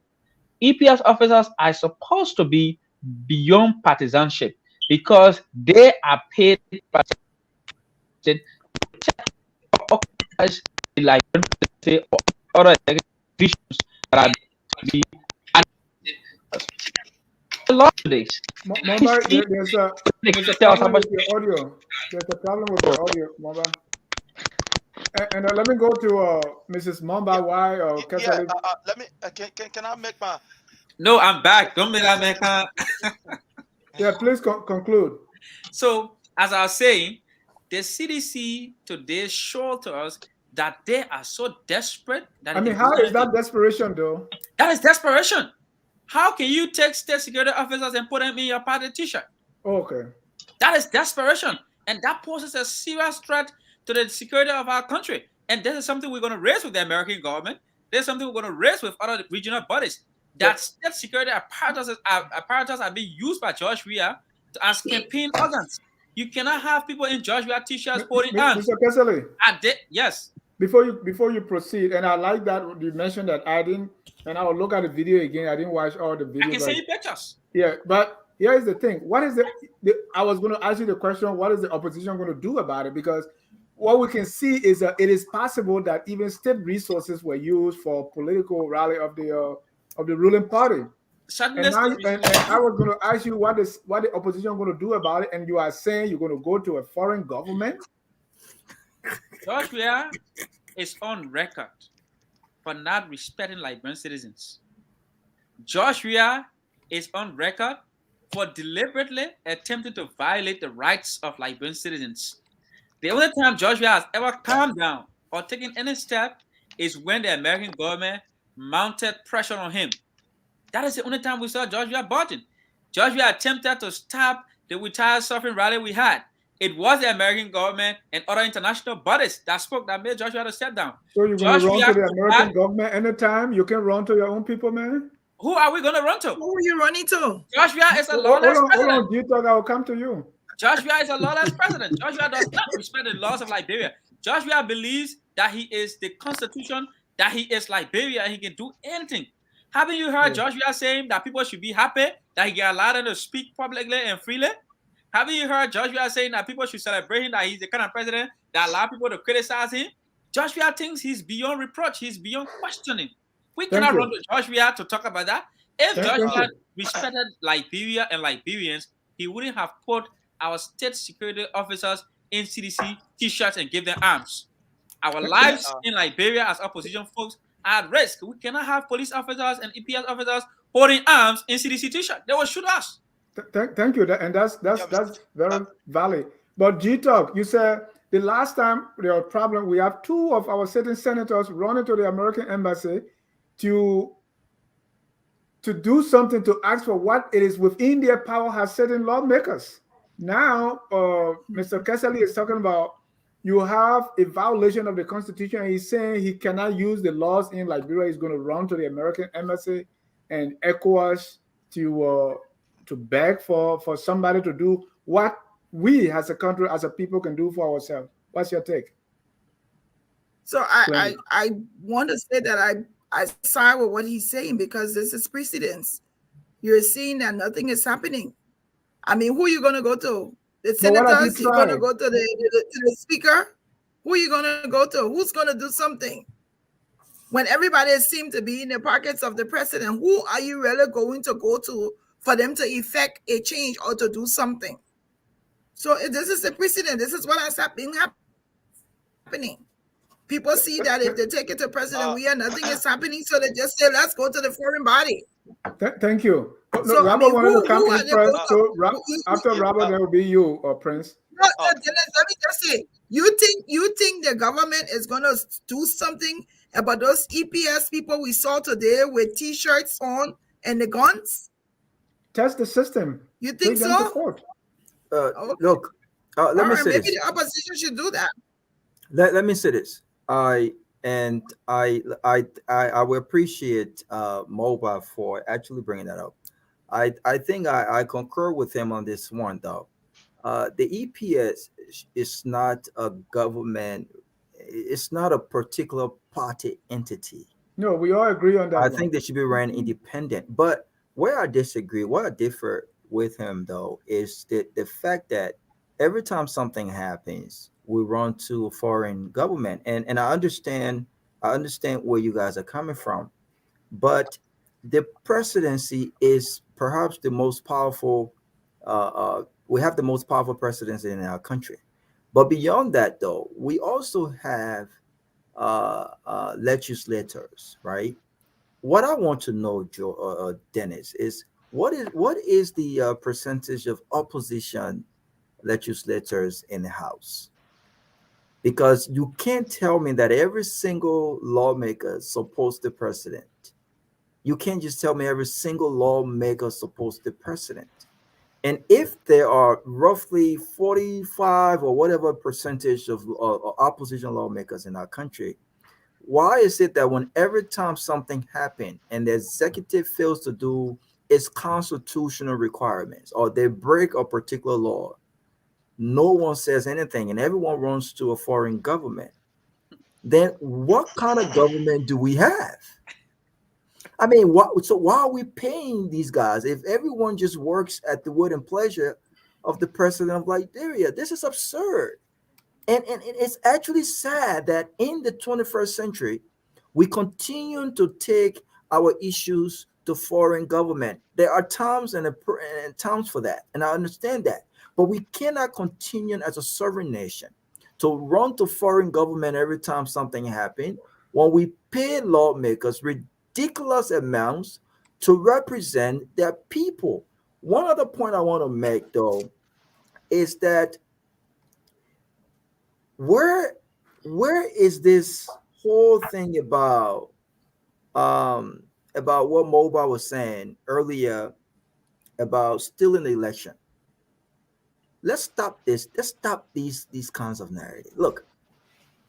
EPS officers are supposed to be beyond partisanship because they are paid by the like say other visions that are to be a lot of this. Mamba, there's a problem with your audio. There's a problem with your audio, Mamba. And let me go to Mrs. Mamba. Why? Yeah, let me. Can I make my? No, I'm back. Don't make that make. Yeah, please conclude. So, as I was saying, the CDC today showed to us that they are so desperate that I mean, how is that desperation, though? That is desperation. How can you take state security officers and put them in your party t-shirt? Okay. That is desperation. And that poses a serious threat to the security of our country. And this is something we're going to raise with the American government. This is something we're going to raise with other regional bodies. That state security apparatus are being used by George Weah as campaign organs. You cannot have people in George Weah t-shirts holding arms. Mr. Kessley. Yes. Before you proceed, and I like that you mentioned that I didn't, and I will look at the video again. I didn't watch all the videos. I can send you pictures. Yeah, but here is the thing. What is I was going to ask you the question, what is the opposition going to do about it? Because what we can see is that it is possible that even state resources were used for political rally of the ruling party. And I was going to ask you what the opposition going to do about it, and you are saying you're going to go to a foreign government. George Weah is on record for not respecting Liberian citizens. George Weah is on record for deliberately attempting to violate the rights of Liberian citizens. The only time George Weah has ever calmed down or taken any step is when the American government mounted pressure on him. That is the only time we saw George Weah budging. George Weah attempted to stop the retired suffering rally we had. It was the American government and other international bodies that made George Weah to step down. So you're going to run to the American government anytime? You can run to your own people, man? Who are we going to run to? Who are you running to? George Weah is a lawless president. Hold on, G-Talk, I will come to you. George Weah is a lawless president. George Weah does not respect the laws of Liberia. George Weah believes that he is the constitution, that he is Liberia, and he can do anything. Haven't you heard George Weah saying that people should be happy that he can allow them to speak publicly and freely? Haven't you heard George Weah saying that people should celebrate him, that he's the kind of president that allows people to criticize him? George Weah thinks he's beyond reproach. He's beyond questioning. We cannot run to George Weah to talk about that. If George Weah respected Liberia and Liberians, he wouldn't have put our state security officers in CDC t-shirts and give them arms. Our lives in Liberia as opposition folks are at risk. We cannot have police officers and EPS officers holding arms in CDC t-shirts. They will shoot us. Thank you, and that's very valid. But G-Talk, you said the last time there was a problem, we have two of our sitting senators running to the American embassy to do something, to ask for what it is within their power as certain lawmakers. Now, Mr. Kessley is talking about you have a violation of the Constitution, and he's saying he cannot use the laws in Liberia. He's going to run to the American embassy and ECOWAS to beg for somebody to do what we as a country, as a people, can do for ourselves. What's your take? So I want to say that I side with what he's saying, because this is precedence. You're seeing that nothing is happening. I mean, who are you going to go to? The senators? You're going to go to the speaker? Who are you going to go to? Who's going to do something? When everybody seems to be in the pockets of the president, who are you really going to go to for them to effect a change or to do something? So this is the precedent. This is what has been happening. People see that if they take it to President Weah, nothing is happening, so they just say, "Let's go to the foreign body." Thank you. So Robert I mean, wanted to come who in are they first. going So to? after Robert, there will be you, Prince. No, Dennis, let me just say, you think the government is going to do something about those EPS people we saw today with T-shirts on and the guns? Test the system. You think Take them to so? court. Okay. Look, let All me right, say maybe this. the opposition should do that. Let me say this. I will appreciate Moba for actually bringing that up. I think I concur with him on this one though. The EPS is not a government. It's not a particular party entity. No, we all agree on that. I think they should be ran independent. But where I disagree, where I differ with him though, is the fact that every time something happens, we run to a foreign government. And I understand where you guys are coming from. But the presidency is perhaps the most powerful we have the most powerful presidency in our country. But beyond that though, we also have legislators, right? What I want to know, Dennis, is what is the percentage of opposition legislators in the House? Because you can't tell me that every single lawmaker supports the president. You can't just tell me every single lawmaker supports the president. And if there are roughly 45 or whatever percentage of opposition lawmakers in our country, why is it that when every time something happens and the executive fails to do its constitutional requirements or they break a particular law, no one says anything and everyone runs to a foreign government? Then what kind of government do we have? I mean, why are we paying these guys if everyone just works at the will and pleasure of the president of Liberia? This is absurd. And it's actually sad that in the 21st century, we continue to take our issues to foreign government. There are times and times for that, and I understand that. But we cannot continue as a sovereign nation to run to foreign government every time something happens when we pay lawmakers ridiculous amounts to represent their people. One other point I want to make, though, is that where is this whole thing about what Mobile was saying earlier about stealing the election? Let's stop this. Let's stop these kinds of narrative. Look,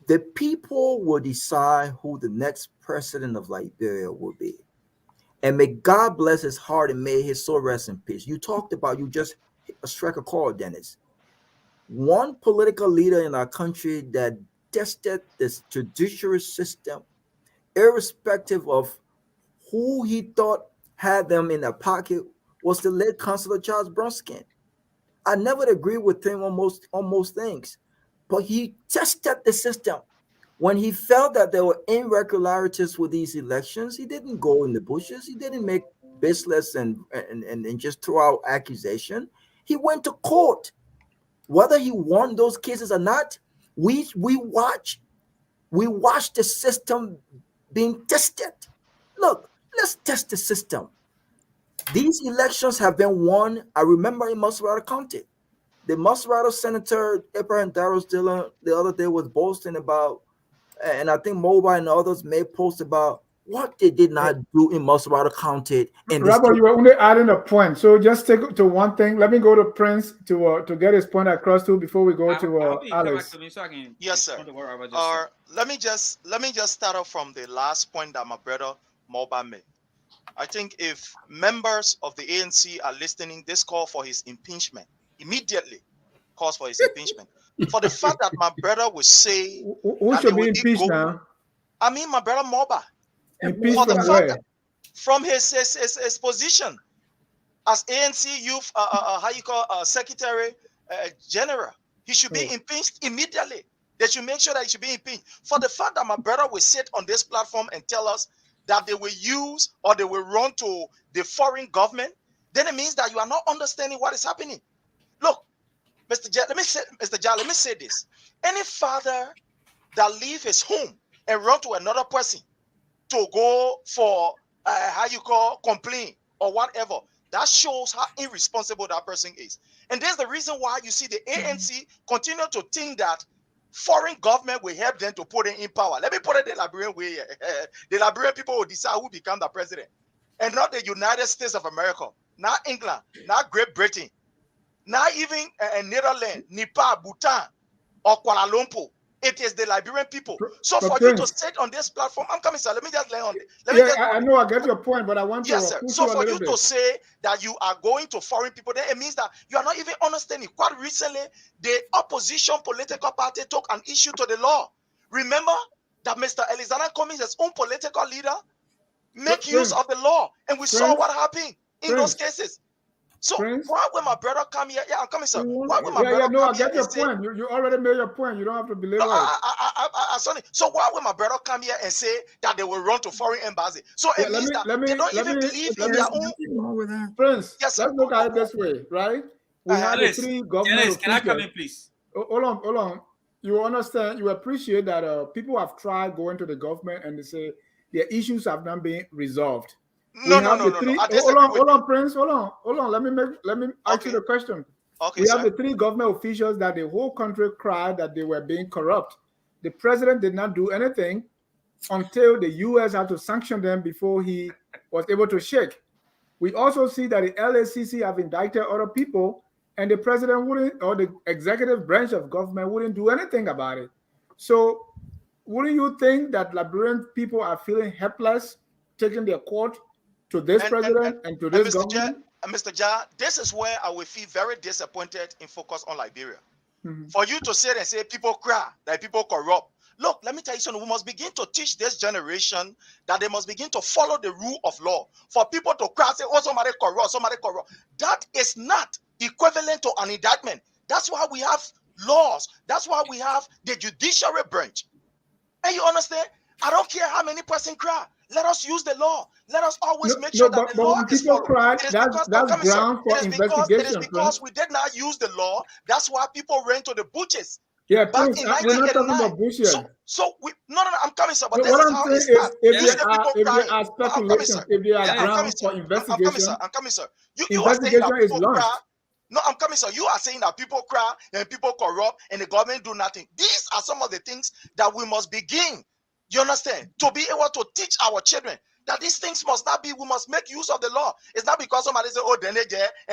the people will decide who the next president of Liberia will be. And may God bless his heart and may his soul rest in peace. You just struck a chord, Dennis. One political leader in our country that tested this judiciary system, irrespective of who he thought had them in their pocket, was the late Councilor Charles Bronskin. I never agreed with him on most things, but he tested the system. When he felt that there were irregularities with these elections, he didn't go in the bushes. He didn't make baseless and just throw out accusation. He went to court. Whether he won those cases or not, we watch the system being tested. Look, let's test the system. These elections have been won. I remember in Maserati County, the Maserati Senator Abraham Darrow Dillon the other day was boasting about, and I think Mobile and others made posts about what they did not do in Maserati County. And Robert, you were only adding a point, so just take to one thing. Let me go to Prince to get his point across too before we go to Alex. Yes, sir. Let me just start off from the last point that my brother Moba made. I think if members of the ANC are listening, this call for his impeachment immediately calls for his impeachment. For the fact that my brother would say who should be impeached now? I mean, my brother Moba. Impeached for the from fact where? that from his position as ANC Youth, Secretary General, he should be impeached immediately. They should make sure that it should be impeached. For the fact that my brother will sit on this platform and tell us that they will use or they will run to the foreign government, then it means that you are not understanding what is happening. Look, Mr. J, let me say this. Any father that leave his home and run to another person to go for complain or whatever, that shows how irresponsible that person is. And there's the reason why you see the ANC continue to think that foreign government will help them to put it in power. Let me put it the Liberian way. The Liberian people will decide who become the president, and not the United States of America, not England, not Great Britain, not even Netherlands, Nepal, Bhutan, or Kuala Lumpur. It is the Liberian people. So for you to sit on this platform, I'm coming, sir. Let me just lay on it. I know I get your point, but I want to. Yes, sir. So for you to say that you are going to foreign people, then it means that you are not even understanding. Quite recently, the opposition political party took an issue to the law. Remember that Mr. Alexander Cummings, his own political leader, make use of the law, and we saw what happened in those cases. So why when my brother come here? Yeah, I'm coming, sir. Why when my brother come I get your point. You already made your point. You don't have to belabor it. Sorry. So why when my brother come here and say that they will run to foreign embassy? So it means that they don't even believe in their own. Prince, yes, let's look at it this way, right? We have the three government officials. Can I come in, please? Hold on. You understand? You appreciate that people have tried going to the government and they say their issues have not been resolved. No. Hold on, Prince. Hold on. Let me ask you the question. Okay, we have the three government officials that the whole country cried that they were being corrupt. The president did not do anything until the U.S. had to sanction them before he was able to shake. We also see that the LACC have indicted other people, and the president wouldn't, or the executive branch of government wouldn't do anything about it. So, wouldn't you think that Liberian people are feeling helpless, taking their court to this president and to this government? Mr. Ja, this is where I will feel very disappointed in Focus on Liberia. For you to sit and say people cry, that people corrupt. Look, let me tell you something. We must begin to teach this generation that they must begin to follow the rule of law. For people to cry, say, oh, somebody corrupt. That is not equivalent to an indictment. That's why we have laws. That's why we have the judiciary branch. And you understand? I don't care how many person cry. Let us use the law. Let us always make sure that the law is followed. That's ground for investigation. It is because we did not use the law. That's why people ran to the butchers. Yeah, Prince, we're not talking about butchers. So no, I'm coming, sir. But this is how it starts. If there are speculations, if there are grounds for investigation, I'm coming, sir. Investigation is launched. No, I'm coming, sir. You are saying that people cry and people corrupt and the government do nothing. These are some of the things that we must begin. You understand? To be able to teach our children that these things must not be, we must make use of the law. It's not because somebody say, oh, then and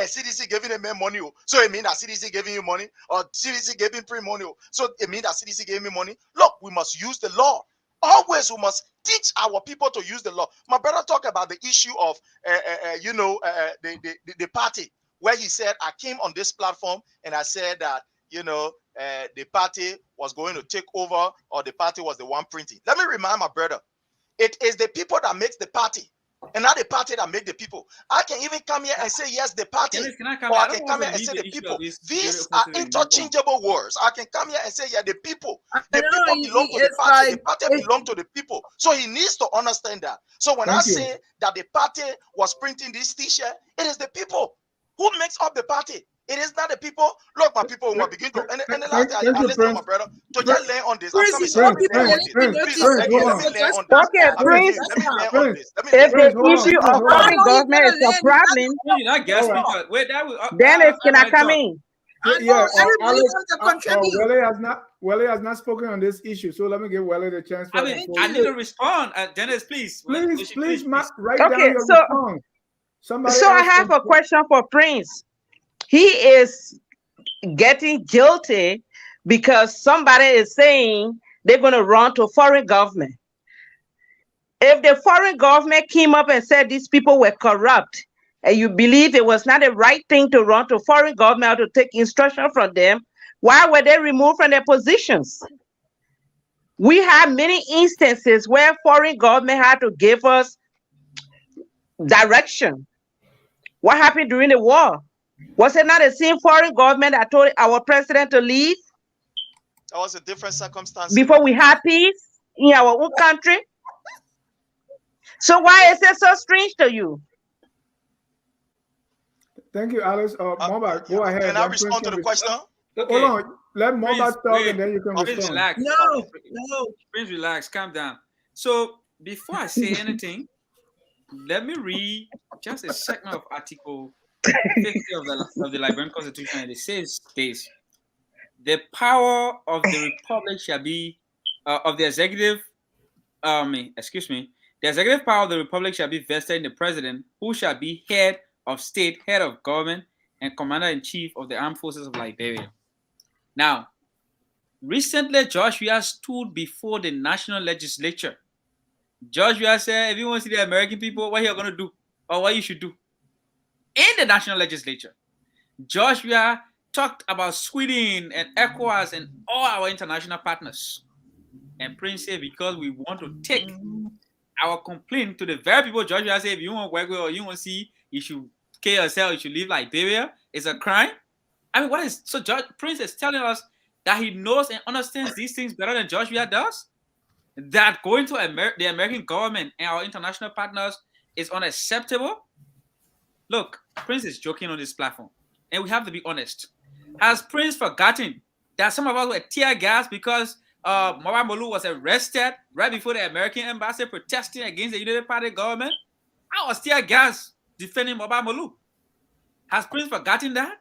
CDC giving them money. So it means that CDC giving you money, or CDC giving free money. So it means that CDC gave me money. Look, we must use the law. Always we must teach our people to use the law. My brother talked about the issue of, the party, where he said, I came on this platform and I said that, the party was going to take over, or the party was the one printing. Let me remind my brother, it is the people that makes the party, and not the party that make the people. I can even come here and say, yes, the party, or I can come here and say the people. These are interchangeable words. I can come here and say, yeah, the people. The people belong to the party. The party belong to the people. So he needs to understand that. So when I say that the party was printing this t-shirt, it is the people who makes up the party. It is not the people. Look, my people, we begin to. And the last thing I listen to my brother to just lay on this. Okay, Prince. If the issue of foreign government is a problem, then can I come in? Welly has not spoken on this issue, so let me give Welly the chance. I need to respond. Dennis, please. Please, write down your response. So I have a question for Prince. He is getting guilty because somebody is saying they're going to run to foreign government. If the foreign government came up and said these people were corrupt, and you believe it was not the right thing to run to foreign government or to take instruction from them, why were they removed from their positions? We have many instances where foreign government had to give us direction. What happened during the war? Was it not the same foreign government that told our president to leave? That was a different circumstance. Before we had peace in our own country. So why is it so strange to you? Thank you, Alice. Moba, go ahead. Can I respond to the question? Hold on. Let Moba talk and then you can Prince, respond. relax. No. Prince, relax. Calm down. So before I say anything, let me read just a segment of Article 50 of the Liberian Constitution, and it says this: the power of the Republic shall be of the executive. The executive power of the Republic shall be vested in the President, who shall be head of state, head of government, and commander-in-chief of the armed forces of Liberia. Now, recently, George Weah stood before the national legislature. George Weah said, if you want to see the American people, what you're going to do, or what you should do. In the national legislature, George Weah talked about Sweden and ECOWAS and all our international partners. And Prince said, because we want to take our complaint to the very people George Weah said, if you want to work with or you want to see, you should kill yourself, you should leave Liberia, it's a crime. I mean, what is, so Prince is telling us that he knows and understands these things better than George Weah does? That going to the American government and our international partners is unacceptable? Look, Prince is joking on this platform, and we have to be honest. Has Prince forgotten that some of us were tear gassed because Mora Molu was arrested right before the American embassy protesting against the United Party government? I was tear gassed defending Mora Molu. Has Prince forgotten that?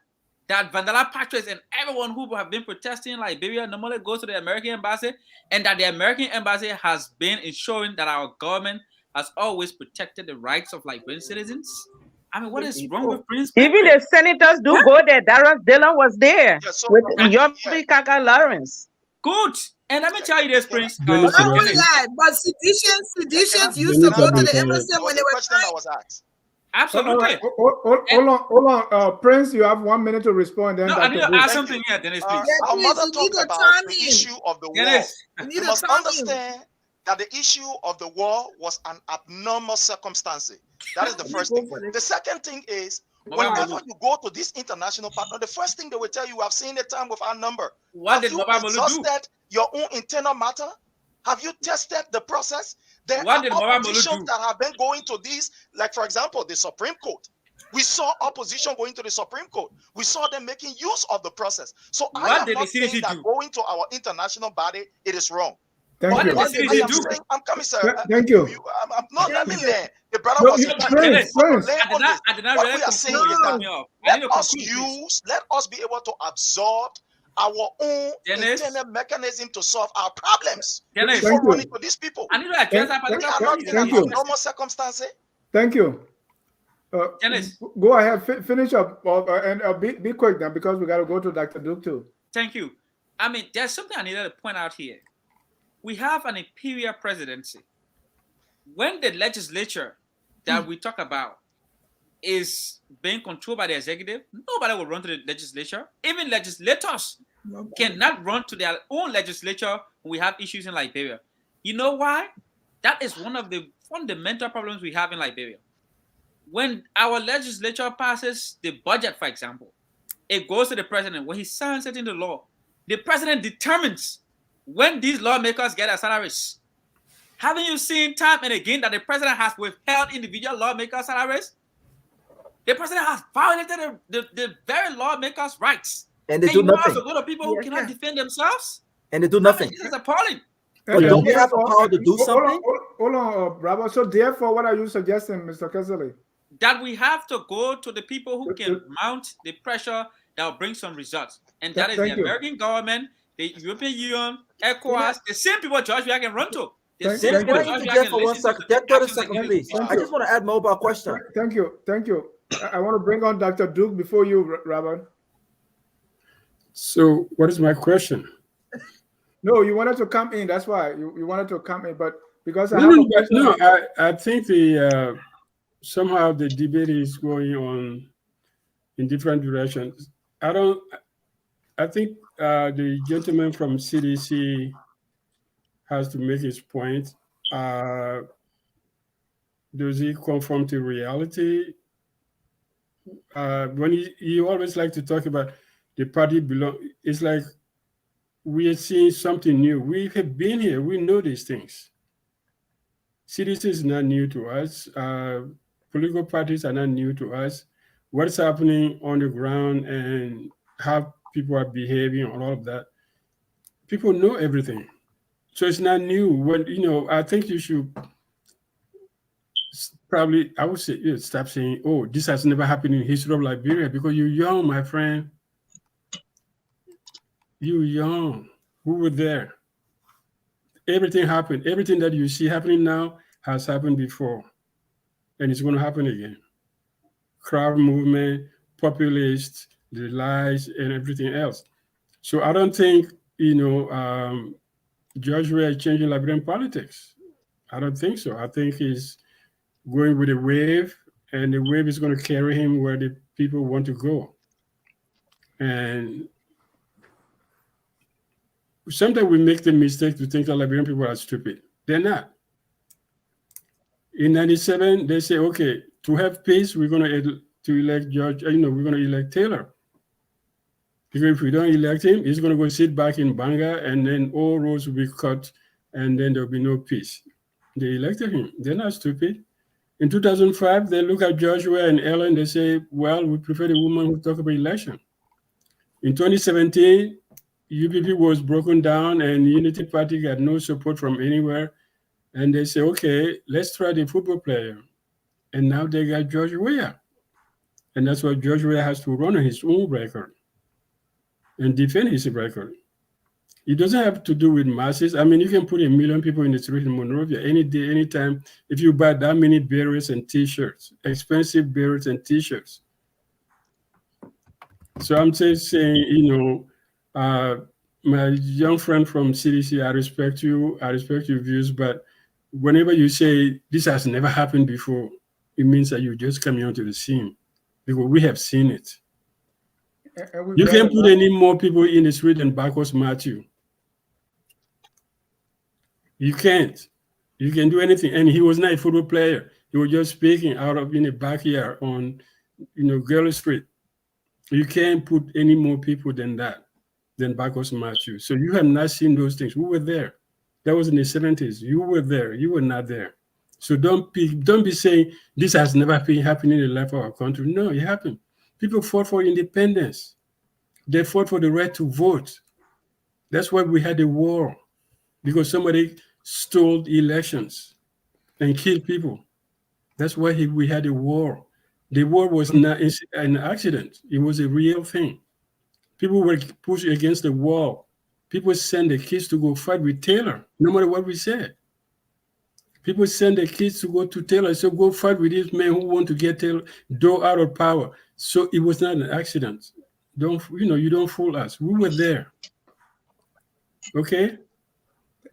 That Vandala patriots and everyone who have been protesting in Liberia normally goes to the American embassy, and that the American embassy has been ensuring that our government has always protected the rights of Liberian citizens? I mean, what is wrong with Prince? Even the senators do go there. Darius Dillon was there with Yombi Kaka Lawrence. Good. And let me tell you this, Prince. I won't lie, but seditions used to go to the embassy when they were I was asked. Absolutely. Hold on. Prince, you have 1 minute to respond. Then no, I need to ask something here, Dennis, please. Our mother talked about the issue of the war. You must understand that the issue of the war was an abnormal circumstance. That is the first thing. The second thing is, whenever you go to this international partner, the first thing they will tell you, I've seen the time with our number. What did Baba Molu do? Have you exhausted your own internal matter? Have you tested the process? There what are oppositions that have been going to these, like for example, the Supreme Court. We saw opposition going to the Supreme Court. We saw them making use of the process. So I am not saying that going to our international body, it is wrong. Thank you. I'm coming, sir. Thank you. I'm not letting there. The brother was Prince. I did not what we are saying is that let us be able to absorb our own internal mechanism to solve our problems. Before running to these people. I need to address that particular Thank you. Normal circumstances. Thank you. Go ahead, finish up, and be quick then, because we got to go to Dr. Duke too. Thank you. I mean, there's something I needed to point out here. We have an imperial presidency. When the legislature that we talk about is being controlled by the executive, nobody will run to the legislature. Even legislators cannot run to their own legislature when we have issues in Liberia. You know why? That is one of the fundamental problems we have in Liberia. When our legislature passes the budget, for example, it goes to the president. When he signs it into law, the president determines when these lawmakers get their salaries. Haven't you seen time and again that the president has withheld individual lawmakers' salaries? The president has violated the very lawmakers' rights. And they do nothing. Also go to people who cannot defend themselves. And they do nothing. This is appalling. But don't they have the power to do something? Hold on, Bravo. So therefore, what are you suggesting, Mr. Kessley? That we have to go to the people who can mount the pressure that will bring some results. And that is the American government, the European Union, ECOWAS, the same people George Weah can run to. Can I interject for 1 second? Just 30 seconds, please. I just want to add mobile question. Thank you. I want to bring on Dr. Duke before you, Robert. So what is my question? No, you wanted to come in. That's why you wanted to come in. But because I think the somehow the debate is going on in different directions. I think the gentleman from CDC has to make his point. Does he conform to reality? When he always like to talk about the party belong, it's like we are seeing something new. We have been here. We know these things. Citizens is not new to us. Political parties are not new to us. What's happening on the ground and how people are behaving and all of that, people know everything. So it's not new. When I think you should probably, I would say, stop saying, "Oh, this has never happened in the history of Liberia," because you're young, my friend. You're young. We were there. Everything happened. Everything that you see happening now has happened before, and it's going to happen again. Crowd movement, populists, the lies, and everything else. So I don't think George Weah is changing Liberian politics. I don't think so. I think he's going with a wave, and the wave is going to carry him where the people want to go. And sometimes we make the mistake to think that Liberian people are stupid. They're not. In '97, they say, okay, to have peace, we're going to elect George. We're going to elect Taylor. Because if we don't elect him, he's going to go sit back in Banga, and then all roads will be cut, and then there'll be no peace. They elected him. They're not stupid. In 2005, they look at Joshua and Ellen, they say, well, we prefer the woman who talk about election. In 2017, UPP was broken down and Unity Party got no support from anywhere. And they say, okay, let's try the football player. And now they got George Weah. And that's why George Weah has to run on his own record and defend his record. It doesn't have to do with masses. I mean, you can put 1 million people in the street in Monrovia any day, anytime. If you buy that many berets and T-shirts, expensive berets and T-shirts. So I'm just saying, my young friend from CDC, I respect you. I respect your views. But whenever you say this has never happened before, it means that you're just coming onto the scene, because we have seen it. You can't put any more people in the street than Bacchus Matthew. You can't. You can do anything. And he was not a football player. He was just speaking out of in a backyard on, Girl Street. You can't put any more people than that, than Bacchus Matthew. So you have not seen those things. We were there. That was in the 70s. You were there. You were not there. So don't be saying this has never been happening in the life of our country. No, it happened. People fought for independence. They fought for the right to vote. That's why we had a war, because somebody stole elections and killed people. That's why we had a war. The war was not an accident. It was a real thing. People were pushed against the wall. People sent their kids to go fight with Taylor, no matter what we said. People send their kids to go to Taylor, so go fight with this man who want to get Taylor out of power. So it was not an accident. You don't fool us. We were there. Okay.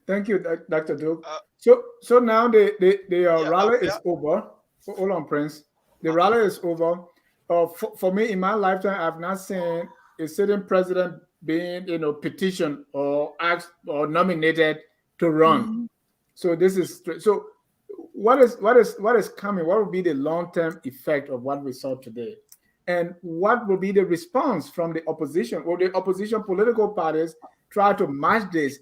Thank you, Dr. Duke. So now the rally is over. Hold on, Prince. The rally is over. For me, in my lifetime, I've not seen a sitting president being, petitioned or asked or nominated to run. Mm-hmm. So this is so. What is coming? What will be the long-term effect of what we saw today? And what will be the response from the opposition or the opposition political parties try to match this?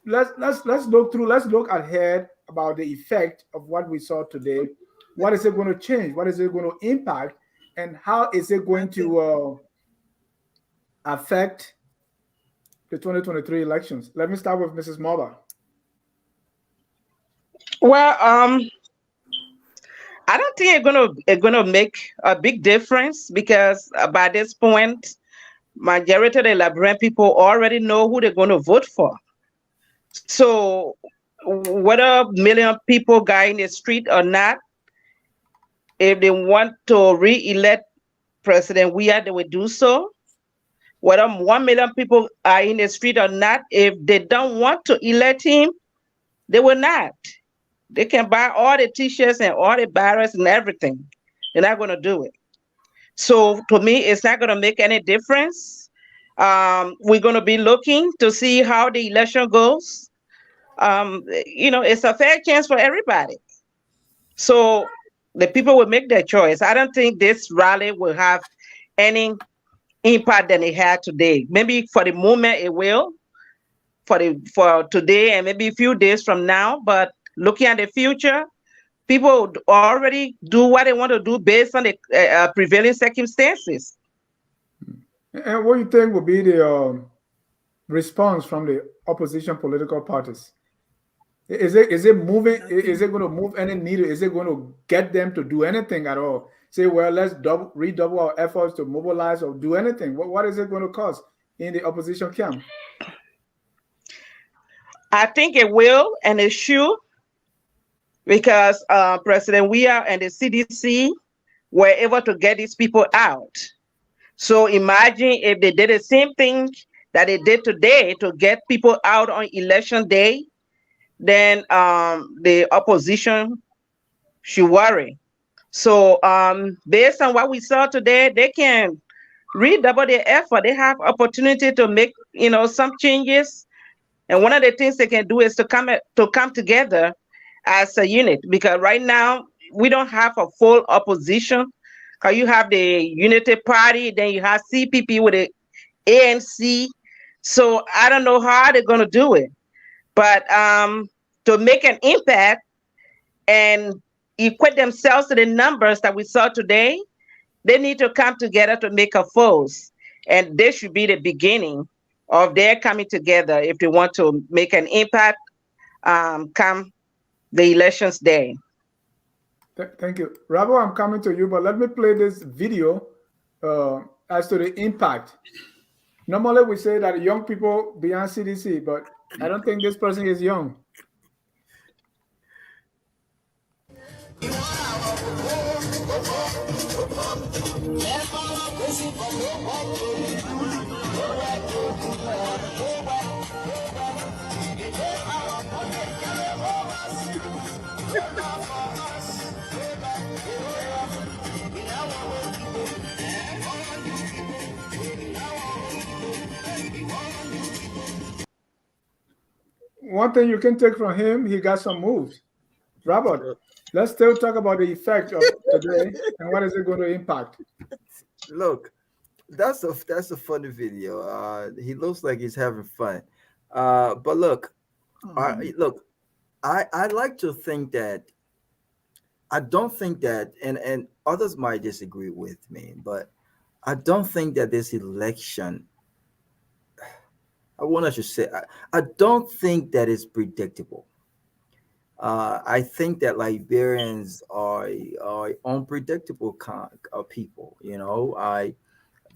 Let's look through. Let's look ahead about the effect of what we saw today. What is it going to change? What is it going to impact? And how is it going to affect the 2023 elections? Let me start with Mrs. Mova. Well, I don't think it's gonna make a big difference, because by this point, majority of the Liberian people already know who they're going to vote for. So whether 1 million people got in the street or not, if they want to re-elect President Weah, they will do so. Whether 1 million people are in the street or not, if they don't want to elect him, they will not. They can buy all the T-shirts and all the banners and everything. They're not going to do it. So to me, it's not going to make any difference. We're going to be looking to see how the election goes. It's a fair chance for everybody. So the people will make their choice. I don't think this rally will have any impact than it had today. Maybe for the moment it will, for today and maybe a few days from now, but looking at the future, people would already do what they want to do based on the prevailing circumstances. And what do you think would be the response from the opposition political parties? Is it moving? Is it going to move any needle? Is it going to get them to do anything at all? Say, well, let's redouble our efforts to mobilize or do anything. What is it going to cost in the opposition camp? I think it will and it should, because President Weah and the CDC were able to get these people out. So imagine if they did the same thing that they did today to get people out on election day, then the opposition should worry. So based on what we saw today, they can redouble their effort. They have opportunity to make some changes, and one of the things they can do is to come together as a unit, because right now we don't have a full opposition. Because you have the Unity Party, then you have CPP with the ANC. So I don't know how they're going to do it, but to make an impact and equate themselves to the numbers that we saw today, they need to come together to make a force, and this should be the beginning of their coming together if they want to make an impact come the elections day. Thank you. Rabo, I'm coming to you, but let me play this video as to the impact. Normally, we say that young people beyond CDC, but I don't think this person is young. One thing you can take from him, he got some moves. Robert, let's still talk about the effect of today and what is it going to impact. Look, that's a funny video. He looks like he's having fun. But look, I like to think that I don't think that, and others might disagree with me, but I don't think that this election, I don't think that it's predictable. I think that Liberians are unpredictable people.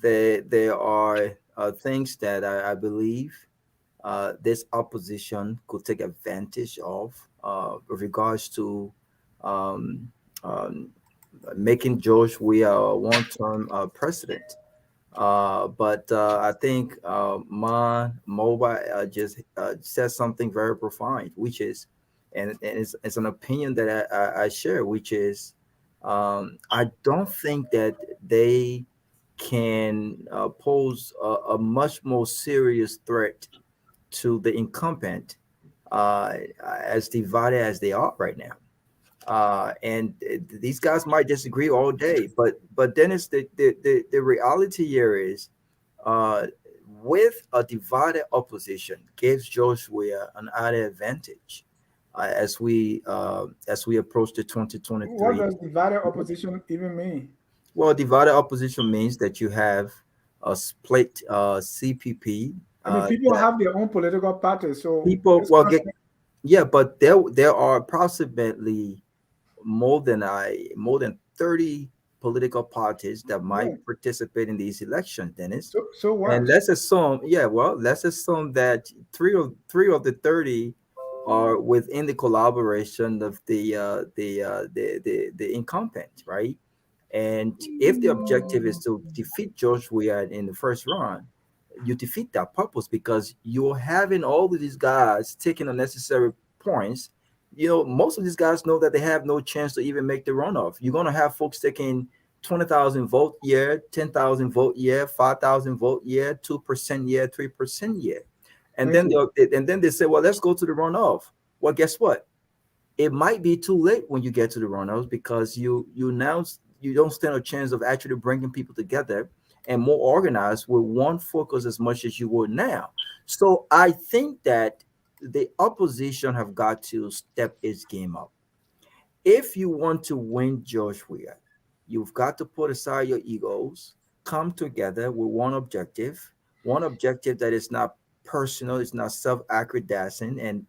There are things that I believe this opposition could take advantage of with regards to making George Weah a one-term president. But I think Mobile just said something very profound, which is, and it's an opinion that I share, which is I don't think that they can pose a much more serious threat to the incumbent as divided as they are right now. And these guys might disagree all day, but then it's the reality here is with a divided opposition gives George Weah an added advantage as we approach the 2023. What does divided opposition even mean? Well, divided opposition means that you have a split CPP. I mean, people have their own political parties, so people but there are approximately more than 30 political parties that might participate in these elections, Dennis. So what? And let's assume that three of the 30 are within the collaboration of the incumbent, right? And if the objective is to defeat George Weah in the first round, you defeat that purpose because you're having all of these guys taking unnecessary points. Most of these guys know that they have no chance to even make the runoff. You're going to have folks taking 20,000 vote year, 10,000 vote year, 5,000 vote year, 2% year, 3% year. And then they say, well, let's go to the runoff. Well, guess what? It might be too late when you get to the runoffs because you don't stand a chance of actually bringing people together. and more organized with one focus as much as you would now. So I think that the opposition have got to step its game up. If you want to win George Weah, you've got to put aside your egos, come together with one objective that is not personal, it's not self-aggrandizing, and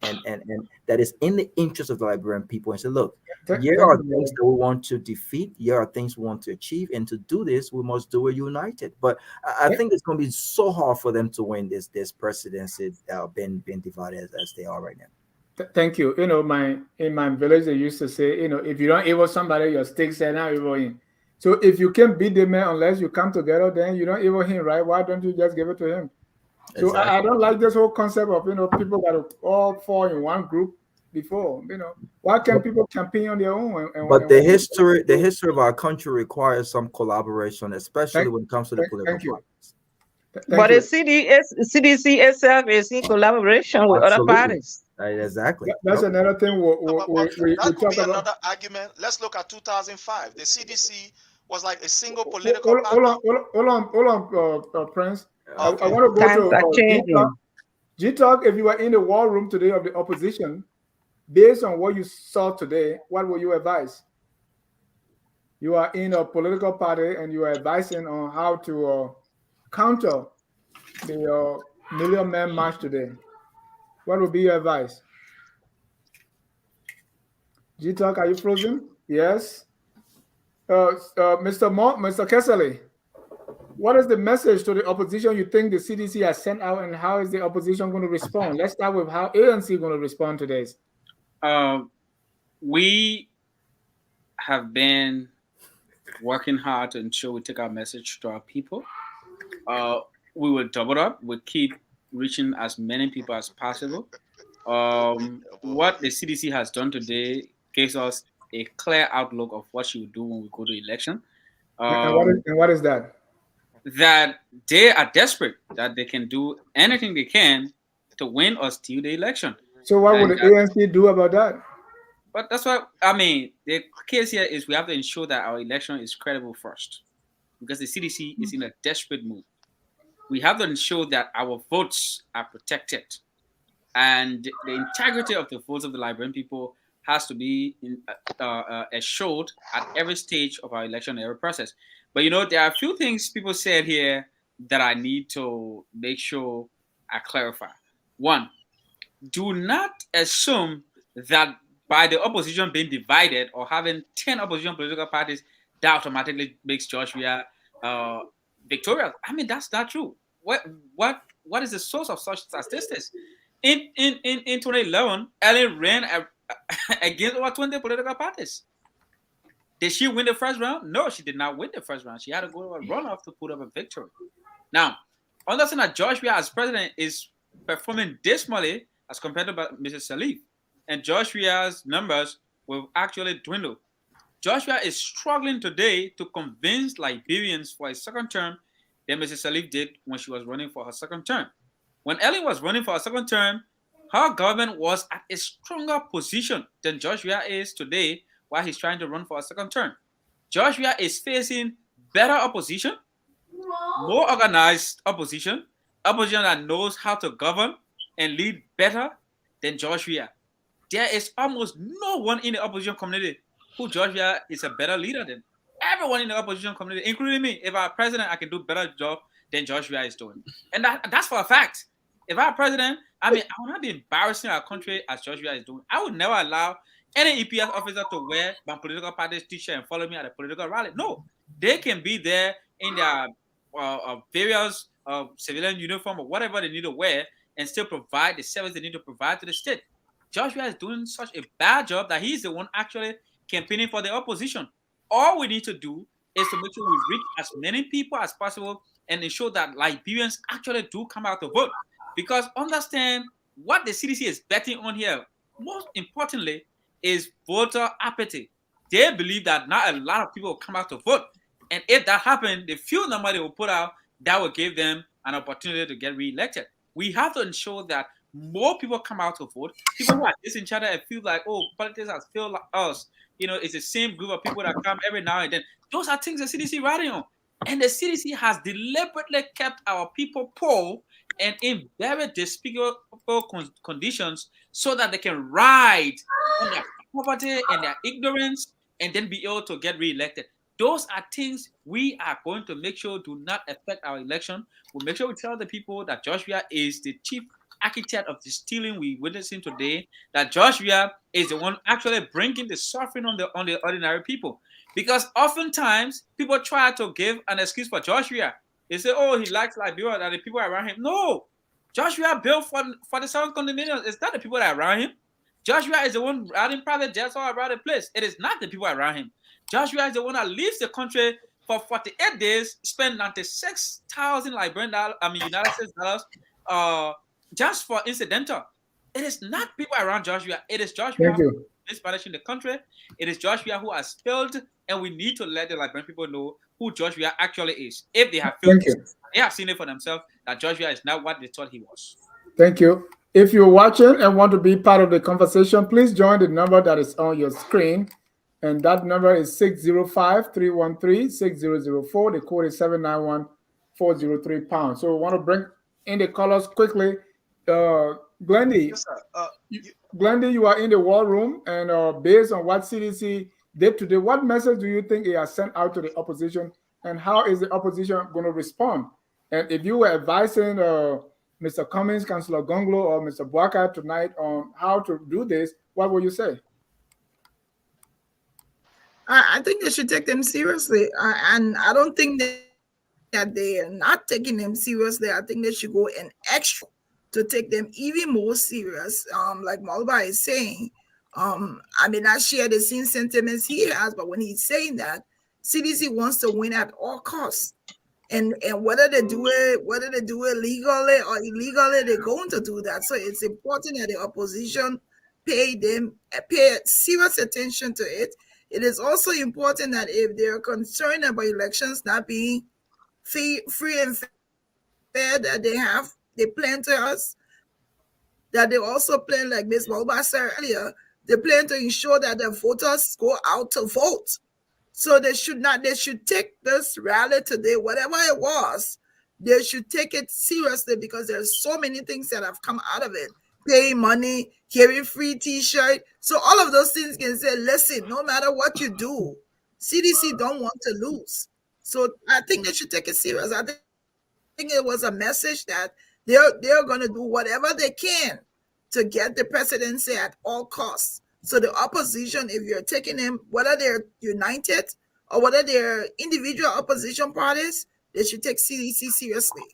that is in the interest of the Liberian people. And say, look, here Thank are you. things that we want to defeat, here are things we want to achieve, and to do this, we must do it united. But I think it's going to be so hard for them to win this presidency, being divided as they are right now. Thank you. You know, in my village, they used to say, you know, if you don't evil somebody, your sticks are not evil him. So if you can't beat the man unless you come together, then you don't evil him, right? Why don't you just give it to him? So I don't like this whole concept of, you know, people got to all fall in one group before, you know. Why can't people campaign on their own? But the history of our country requires some collaboration, especially when it comes to the political parties. But the CDC itself is in collaboration with other parties. Exactly. That's another thing we That could talk be about. another argument. Let's look at 2005. The CDC was like a single political Hold on, Prince. I want to go to G-Talk. If you were in the war room today of the opposition, based on what you saw today, what would you advise? You are in a political party and you are advising on how to counter the Million Man March today. What would be your advice? G-Talk, are you frozen? Yes. Mr. Kessley, what is the message to the opposition you think the CDC has sent out, and how is the opposition going to respond? Let's start with how ANC is going to respond to this. We have been working hard to ensure we take our message to our people. We will double up. We'll keep reaching as many people as possible. What the CDC has done today gives us a clear outlook of what she will do when we go to election. And what is that? That they are desperate, that they can do anything they can to win or steal the election. So what would the ANC do about that? But that's what I mean. The case here is we have to ensure that our election is credible first, because the CDC is in a desperate mood. We have to ensure that our votes are protected, and the integrity of the votes of the Liberian people has to be assured at every stage of our election and every process. But you know, there are a few things people said here that I need to make sure I clarify. One, do not assume that by the opposition being divided or having 10 opposition political parties, that automatically makes George Weah victorious. I mean, that's not true. What is the source of such statistics? In 2011, Ellen ran against over 20 political parties. Did she win the first round? No, she did not win the first round. She had to go to a runoff to put up a victory. Now, understand that George Weah as president is performing dismally as compared to Mrs. Salif. And George Weah's numbers will actually dwindle. George Weah is struggling today to convince Liberians for a second term than Mrs. Salif did when she was running for her second term. When Ellen was running for her second term, her government was at a stronger position than George Weah is today while he's trying to run for a second term. George Weah is facing better opposition, more organized opposition that knows how to govern and lead better than George Weah. There is almost no one in the opposition community who George Weah is a better leader than. Everyone in the opposition community, including me, if I'm president, I can do a better job than George Weah is doing. And that's for a fact. If I'm president, I mean, I will not be embarrassing our country as George Weah is doing. I would never allow any EPS officer to wear my political party's t-shirt and follow me at a political rally. No, they can be there in their various civilian uniform or whatever they need to wear and still provide the service they need to provide to the state. George Weah is doing such a bad job that he's the one actually campaigning for the opposition. All we need to do is to make sure we reach as many people as possible and ensure that Liberians actually do come out to vote. Because understand what the CDC is betting on here, most importantly, is voter apathy. They believe that not a lot of people will come out to vote. And if that happens, the few number they will put out, that will give them an opportunity to get re-elected. We have to ensure that more people come out to vote. People who are disenchanted and feel like, oh, politics has failed us. You know, it's the same group of people that come every now and then. Those are things the CDC writing on. And the CDC has deliberately kept our people poor and in very despicable conditions so that they can ride on their poverty and their ignorance and then be able to get reelected. Those are things we are going to make sure do not affect our election. We'll make sure we tell the people that Joshua is the chief architect of the stealing we witnessing today, that Joshua is the one actually bringing the suffering on the ordinary people. Because oftentimes people try to give an excuse for Joshua. They say, oh, he likes Liberia and the people around him. No, Joshua built for the seven condominiums. It's not the people that are around him. Joshua is the one riding private jets all around the place. It is not the people around him. Joshua is the one that leaves the country for 48 days, spend 96,000 United States dollars, just for incidental. It is not people around Joshua. It is Joshua who is managing the country. It is Joshua who has failed, and we need to let the Liberian people know who Joshua actually is. If they have failed, they have seen it for themselves that Joshua is not what they thought he was. Thank you. If you're watching and want to be part of the conversation, please join the number that is on your screen. And that number is 605-313-6004. The code is 791-403 #. So we want to bring in the callers quickly. Glendy, yes, Glendy, you are in the war room, and based on what CDC did today, what message do you think it has sent out to the opposition, and how is the opposition going to respond? And if you were advising Mr. Cummings, Councillor Gonglo, or Mr. Bwaka tonight on how to do this, what would you say? I think they should take them seriously. And I don't think that they are not taking them seriously. I think they should go an extra to take them even more serious. Like Malba is saying, I mean, I share the same sentiments he has, but when he's saying that, CDC wants to win at all costs. And whether they do it legally or illegally, they're going to do that. So it's important that the opposition pay serious attention to it. It is also important that if they're concerned about elections not being free and fair, that they plan to us, that they also plan, like Ms. Malba said earlier, they plan to ensure that the voters go out to vote. So they should take this rally today, whatever it was, they should take it seriously, because there's so many things that have come out of it. Paying money, carrying free t-shirt. So all of those things can say, listen, no matter what you do, CDC don't want to lose. So I think they should take it serious. I think it was a message that they're going to do whatever they can to get the presidency at all costs. So the opposition, if you're taking them, whether they're united or whether they're individual opposition parties, they should take CDC seriously.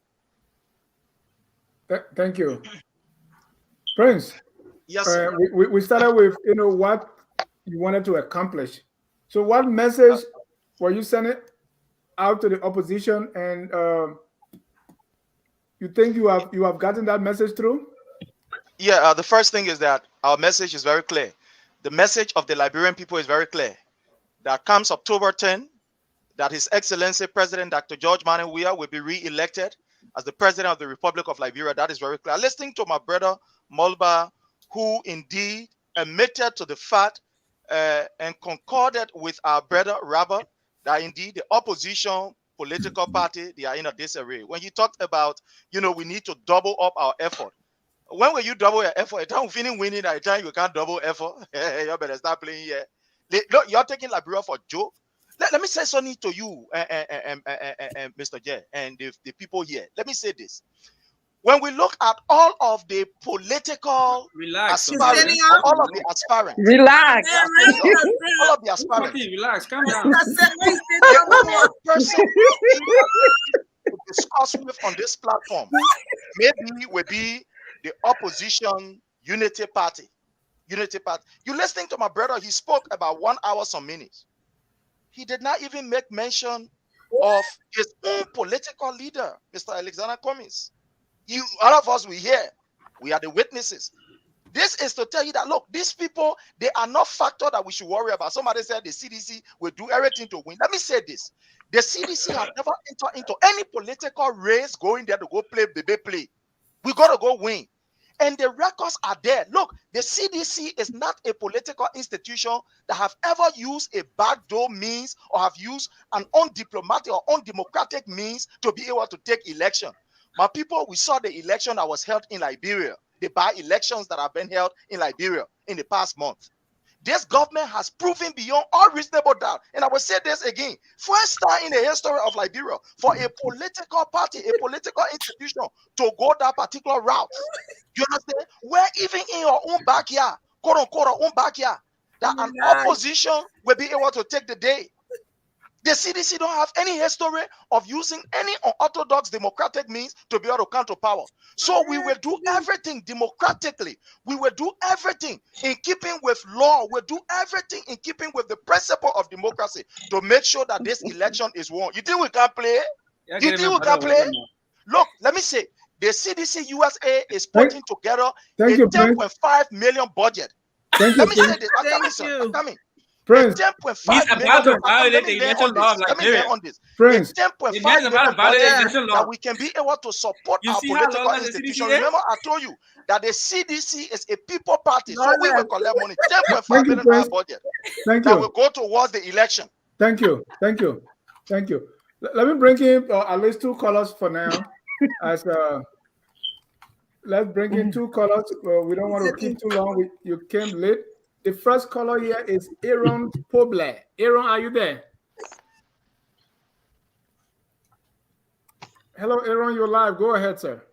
Thank you. Prince, yes, we started with, what you wanted to accomplish. So what message were you sending out to the opposition, and you think you have gotten that message through? Yeah, the first thing is that our message is very clear. The message of the Liberian people is very clear. That comes October 10, that His Excellency President Dr. George Manneh Weah will be re-elected as the President of the Republic of Liberia. That is very clear. Listening to my brother Mulba, who indeed admitted to the fact and concorded with our brother Robert that indeed the opposition political party, they are in a disarray. When you talked about, we need to double up our effort. When will you double your effort? At time feeling winning, at time you can't double effort. You better start playing here. Look, you're taking Liberia for joke. Let me say something to you, Mr. J, and the people here. Let me say this. When we look at all of the political aspirants, all of the aspirants, relax. All of the aspirants, relax, calm down. The person to discuss with on this platform maybe will be the opposition unity party. Unity party. You listening to my brother? He spoke about 1 hour some minutes. He did not even make mention of his own political leader, Mr. Alexander Cummings. All of us, we are the witnesses. This is to tell you that, look, these people, they are not factor that we should worry about. Somebody said the CDC will do everything to win. Let me say this. The CDC have never entered into any political race going there to go play, baby play. We got to go win. And the records are there. Look, the CDC is not a political institution that have ever used a backdoor means or have used an undiplomatic or undemocratic means to be able to take election. My people, we saw the election that was held in Liberia, the by-elections that have been held in Liberia in the past month. This government has proven beyond all reasonable doubt, and I will say this again, first time in the history of Liberia for a political party, a political institution to go that particular route. You understand? Where even in your own backyard, quote unquote, our own backyard, that an opposition will be able to take the day. The CDC don't have any history of using any unorthodox democratic means to be able to come to power. So we will do everything democratically. We will do everything in keeping with law. We'll do everything in keeping with the principle of democracy to make sure that this election is won. You think we can play? You think we can play? Look, let me say, the CDC USA is putting together a 10.5 million budget. Let me say this. I'm coming, sir. I'm coming. Prince, 10.5 million. Let me get on this. Prince, 10.5 million budget that we can be able to support our political institution. Remember, I told you that the CDC is a people party, so we will collect money. 10.5 million budget that will go towards the election. Thank you. Let me bring in at least two callers for now. Let's bring in two callers. We don't want to keep too long. You came late. The first caller here is Aaron Pobler. Aaron, are you there? Hello, Aaron, you're live. Go ahead, sir.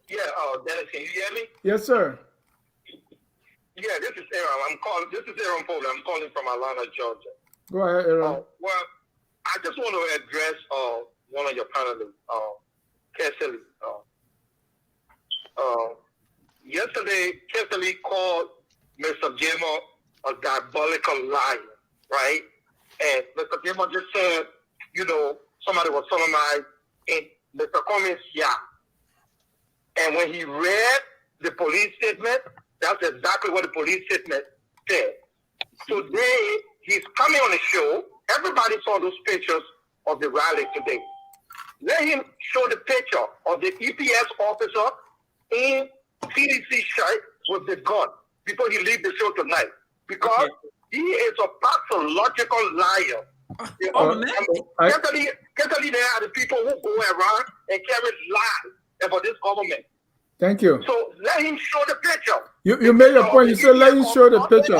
Yeah, Dennis, can you hear me? Yes, sir. Yeah, this is Aaron. This is Aaron Pobler. I'm calling from Atlanta, Georgia. Go ahead, Aaron. Well, I just want to address one of your panelists, Kesley. Yesterday, Kesley called Mr. Jimmer a diabolical liar, right? And Mr. Jimmer just said, somebody was solemnized in Mr. Cummings' yacht. And when he read the police statement, that's exactly what the police statement said. Today, he's coming on the show. Everybody saw those pictures of the rally today. Let him show the picture of the EPS officer in CDC shirt with the gun before he leaves the show tonight. Because he is a pathological liar. Kesley, there are the people who go around and carry lies about this government. Thank you. So let him show the picture. You made your point. You said let him show the picture.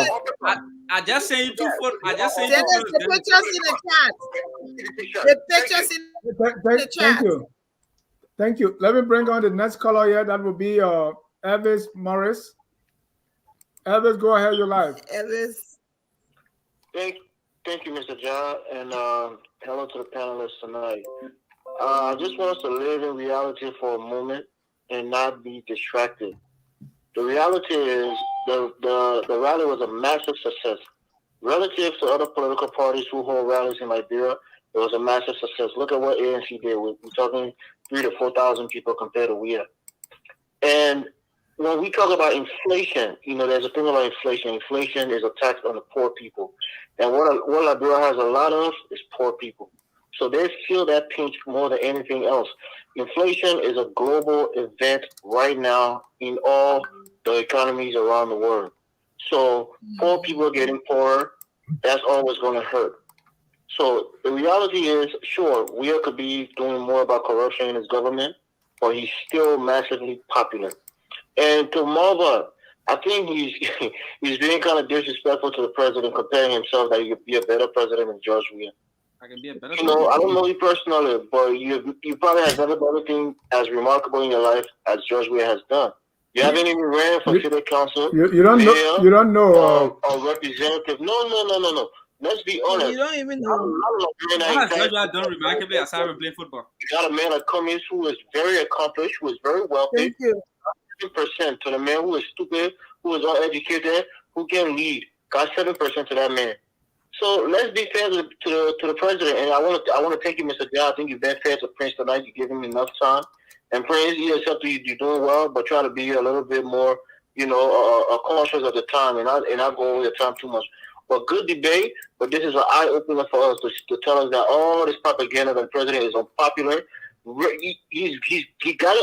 I just sent you two photos. I just sent you the pictures in the chat. The pictures in the chat. Thank you. Let me bring on the next caller here. That will be Elvis Morris. Elvis, go ahead. You're live. Elvis. Thank you, Mr. John, and hello to the panelists tonight. I just want us to live in reality for a moment and not be distracted. The reality is the rally was a massive success. Relative to other political parties who hold rallies in Liberia, it was a massive success. Look at what ANC did. We're talking 3,000 to 4,000 people compared to Weah. And when we talk about inflation, there's a thing about inflation. Inflation is a tax on the poor people. And what Liberia has a lot of is poor people. So they feel that pinch more than anything else. Inflation is a global event right now in all the economies around the world. So poor people are getting poorer. That's always going to hurt. So the reality is, sure, Weah could be doing more about corruption in his government, but he's still massively popular. And to Marva, I think he's being kind of disrespectful to the president, comparing himself that he could be a better president than George Weah. I can be a better. I don't know you personally, but you probably have never done anything as remarkable in your life as George Weah has done. You haven't even ran for city council. You don't know. You don't know. Or representative. No. Let's be honest. You don't even know. What has George Weah done remarkably aside from playing football? You got a man like Cummings who is very accomplished, who is very wealthy. Thank you. 7% to the man who is stupid, who is uneducated, who can lead. Got 7% to that man. So let's be fair to the president. And I want to thank you, Mr. John. I think you've been fair to Prince tonight. You give him enough time. And Prince, it's up to you. You're doing well, but try to be a little bit more, cautious of the time and not go over your time too much. But good debate. But this is an eye opener for us to tell us that all this propaganda that the president is unpopular. He got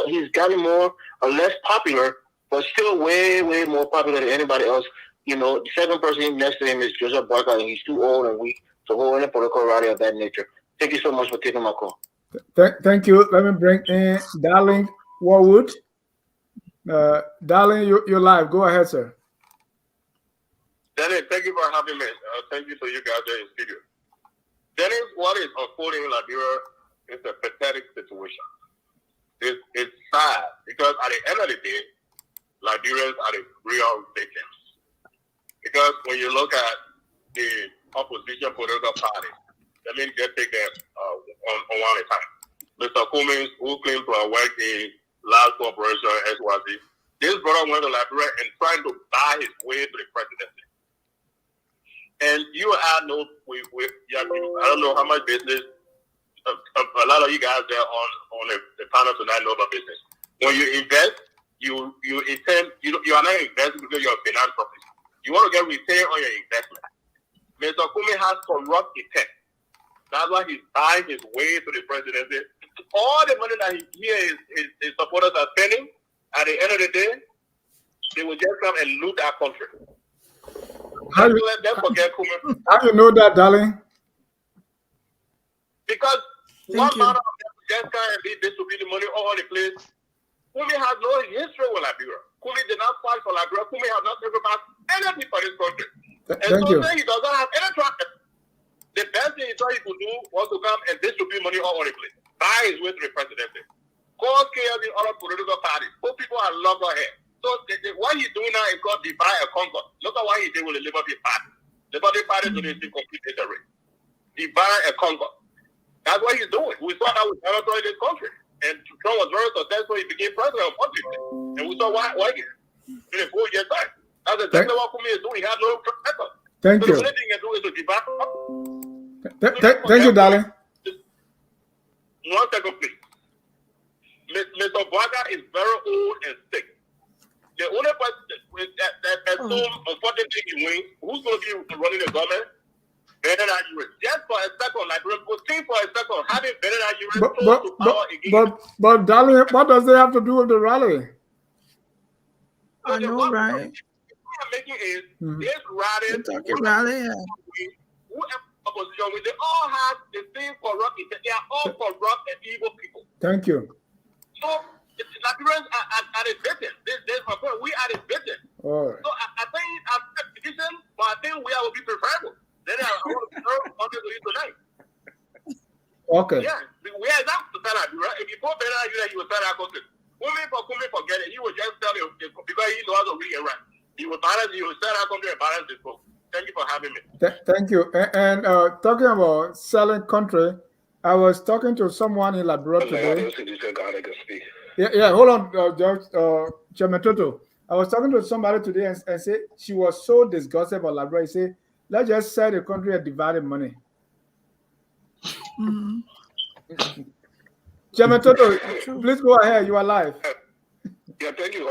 it more or less popular, but still way more popular than anybody else. You know, the second person next to him is Joseph Barker, and he's too old and weak to hold any political rally of that nature. Thank you so much for taking my call. Thank you. Let me bring in Darling Warwood. Darling, you're live. Go ahead, sir. Dennis, thank you for having me. Thank you to you guys there in studio. Dennis, what is unfolding in Liberia is a pathetic situation. It's sad because at the end of the day, Liberians are the real victims. Because when you look at the opposition political party, let me just take them on one at a time. Mr. Cummings, who claimed to have worked in large corporation SYC, this brother went to Liberia and trying to buy his way to the presidency. And you and I know, I don't know how much business, a lot of you guys there on the panel tonight know about business. When you invest, you are not investing because you're a finance company. You want to get return on your investment. Mr. Cummings has corrupt intent. That's why he's buying his way to the presidency. All the money that his supporters are spending, at the end of the day, they will just come and loot our country. How you know that, darling? Because one man of them just come and distribute the money all over the place. Kumi has no history with Liberia. Kumi did not fight for Liberia. Kumi has not sacrificed anything for this country. And so he doesn't have any track. The best thing he thought he could do was to come and distribute money all over the place. Buy his way to the presidency. Cause chaos in other political parties. Put people at loggerhead. So what he's doing now is called divide and conquer. Look at what he did with the Liberty Party. Liberty Party today is in complete disarray. Divide and conquer. That's what he's doing. We saw that with Donald Trump in this country. And Trump was very successful. He became president of country. And we saw why in a 4 year time. That's exactly what Kumi is doing. He has no record. Thank you. The only thing he can do is to divide and conquer. Thank you, darling. 1 second, please. Mr. Baga is very old and sick. The only person that assume unfortunately he wins, who's going to be running the government? Bernard Ayure. Just for a second, like we'll think for a second, having Bernard Ayure close to power again. But darling, what does it have to do with the rally? I know, right? What I'm making is this rally, opposition, they all have the same corrupt. They are all corrupt and evil people. Thank you. So Liberians are the victims. This my point. We are the victims. All right. So I think I'm a division, but I think we will be preferable. Then I want to serve under you tonight. Okay. Yeah, we are not to tell Liberia. If you put better Liberia, you will tell our country. Kumi forget it. He will just tell you because he knows how to read and write. He will balance. He will tell our country and balance this book. Thank you for having me. Thank you. And talking about selling country, I was talking to someone in Liberia today. Yeah, hold on, Judge Chairman Toto. I was talking to somebody today and said she was so disgusted about Liberia. He said, let's just sell the country and divide the money. Chairman Toto, please go ahead. You are live. Yeah, thank you.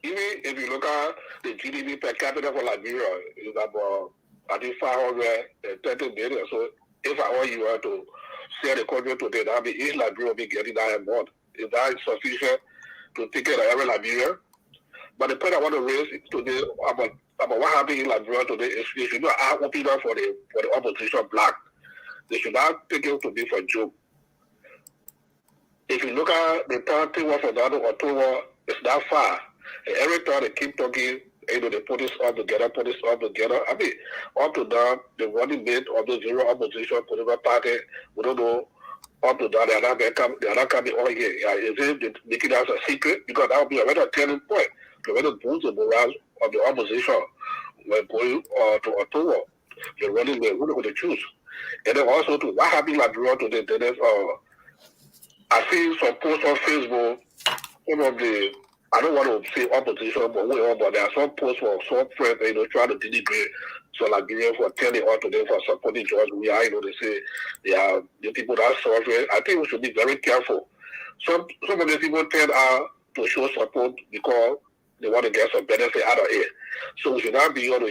Even if you look at the GDP per capita for Liberia, it's about, I think, 530 billion. So if I were you to sell the country today, that would be each Liberia will be getting that amount. Is that sufficient to take care of every Liberia? But the point I want to raise today about what happened in Liberia today is they should not open up for the opposition bloc. They should not take it to be for joke. If you look at the party war for that October, it's that far. And every time they keep talking, they put this all together. I mean, up to that, the running mate of the zero opposition political party, we don't know. Up to that, they are not coming all here. Is it making us a secret? Because that would be a better turning point to really boost the morale of the opposition when going to October. The running mate, who are going to choose? And then also, to what happened in Liberia today, I see some posts on Facebook, some of the, I don't want to say opposition, but there are some posts for some friends, trying to denigrate some Liberians for telling all today for supporting George Weah. They say they are the people that suffer. I think we should be very careful. Some of the people tend to show support because they want to get some benefit out of it. So we should not use words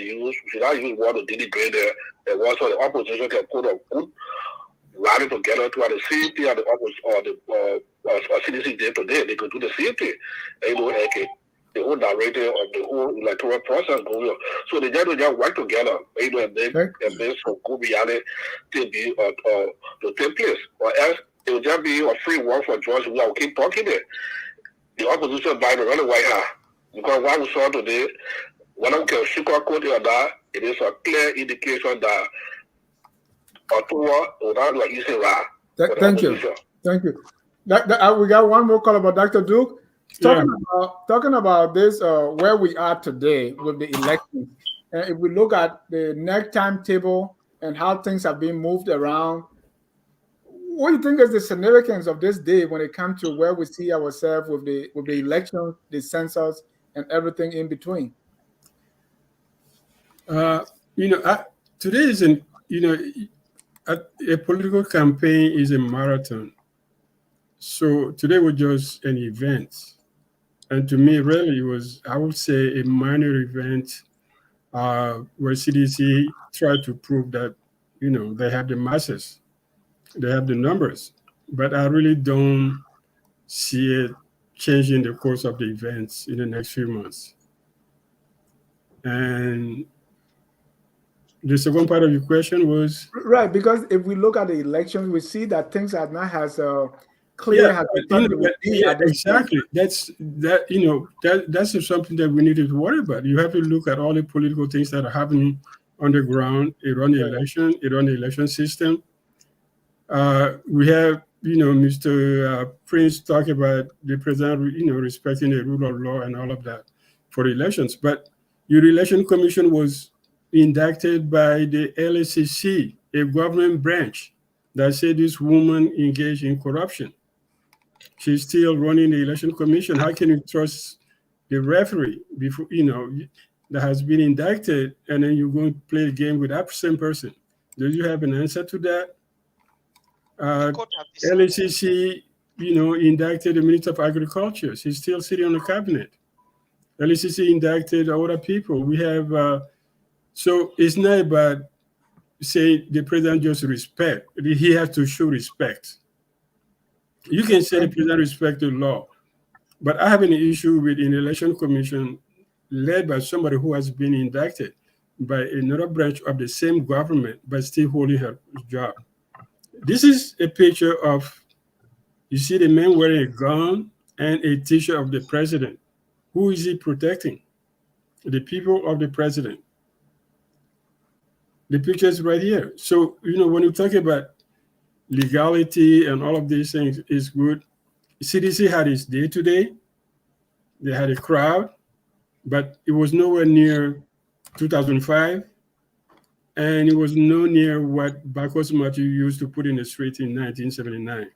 to denigrate them, and also the opposition can put a good rally together to have the same thing at the office or the CDC did today. They could do the same thing. The whole narrative of the whole electoral process going on. So they just work together, and then for good reality to be to take place. Or else it will just be a free work for George. We will keep talking there. The opposition by the White House. Because what we saw today, when we can sugarcoat it or that, it is a clear indication that Thank you. We got one more call about Dr. Duke. Talking about this, where we are today with the election. And if we look at the next timetable and how things have been moved around, what do you think is the significance of this day when it comes to where we see ourselves with the election, the census, and everything in between? Today isn't, a political campaign is a marathon. So today was just an event. And to me, really, it was, I would say, a minor event where CDC tried to prove that, they have the masses, they have the numbers. But I really don't see it changing the course of the events in the next few months. And the second part of your question was? Right, because if we look at the elections, we see that things are not as clear as exactly. That's something that we need to worry about. You have to look at all the political things that are happening on the ground. Iran election system. We have, Mr. Prince talk about the president, respecting the rule of law and all of that for elections. But your election commission was indicted by the LSCC, a government branch that said this woman engaged in corruption. She's still running the election commission. How can you trust the referee before, that has been indicted, and then you're going to play a game with that same person? Do you have an answer to that? LSCC, indicted the Minister of Agriculture. She's still sitting on the cabinet. LSCC indicted other people. We have, so it's not about saying the president just respect. He has to show respect. You can say the president respect the law, but I have an issue with an election commission led by somebody who has been indicted by another branch of the same government, but still holding her job. This is a picture of, you see the man wearing a gun and a t-shirt of the president. Who is he protecting? The people of the president. The picture is right here. So, when you talk about legality and all of these things is good. CDC had its day today. They had a crowd, but it was nowhere near 2005. And it was nowhere near what Bacchus Matthew used to put in the street in 1979.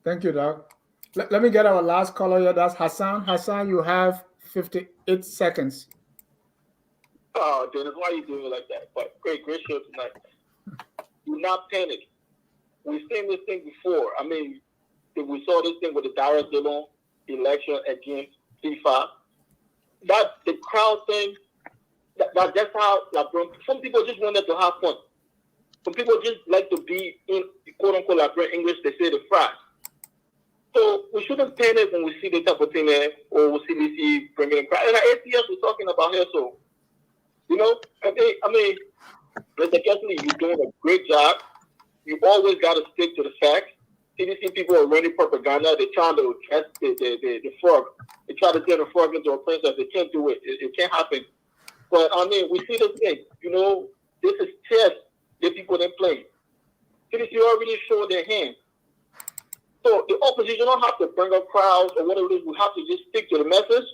Thank you, Doc. Let me get our last caller here. That's Hassan. Hassan, you have 58 seconds. Oh, Dennis, why are you doing it like that? But great show tonight. Do not panic. We've seen this thing before. I mean, if we saw this thing with the Dara Dillon election against FIFA, that the crowd thing, that's how, some people just wanted to have fun. Some people just like to be in, quote unquote, like English, they say the fries. So we shouldn't panic when we see the type of thing there, or we see CDC bringing in crowd. And ATS was talking about here, so, I mean, Mr. Kessler, you're doing a great job. You always got to stick to the facts. CDC people are running propaganda. They're trying to catch the frog. They try to turn the frog into a princess. They can't do it. It can't happen. But, I mean, we see this thing. This is chess that people didn't play. CDC already showed their hand. So the opposition don't have to bring up crowds or whatever it is. We have to just stick to the message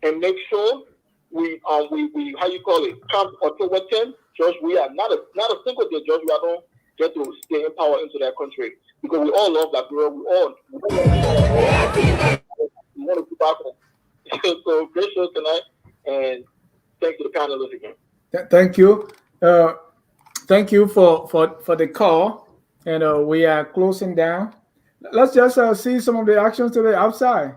and make sure we how you call it, come October 10th, George Weah, not a single day George Weah don't get to stay in power into that country. Because we all love that girl. We all want to be back home. So great show tonight, and thank you to the panelists again. Thank you. Thank you for the call. And we are closing down. Let's just see some of the actions today outside.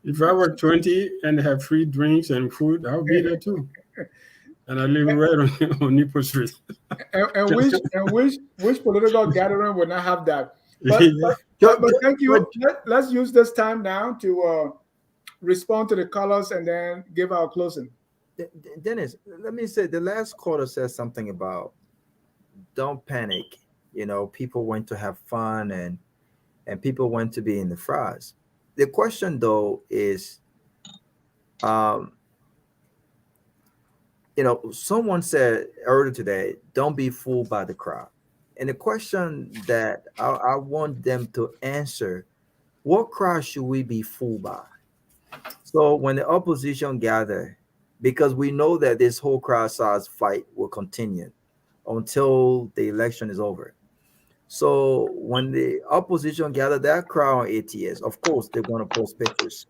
If I were 20 and have free drinks and food, I'll be there too. And I live right on Nipple Street. and which political gathering would not have that? But Yeah. but thank you. Let's use this time now to respond to the callers and then give our closing. Dennis, let me say the last caller says something about don't panic. You know, people want to have fun and people want to be in the fries. The question though is, you know, someone said earlier today, don't be fooled by the crowd. And the question that I want them to answer, what crowd should we be fooled by? So when the opposition gather, because we know that this whole crowd size fight will continue until the election is over. So when the opposition gather that crowd on ATS, of course they're going to post pictures.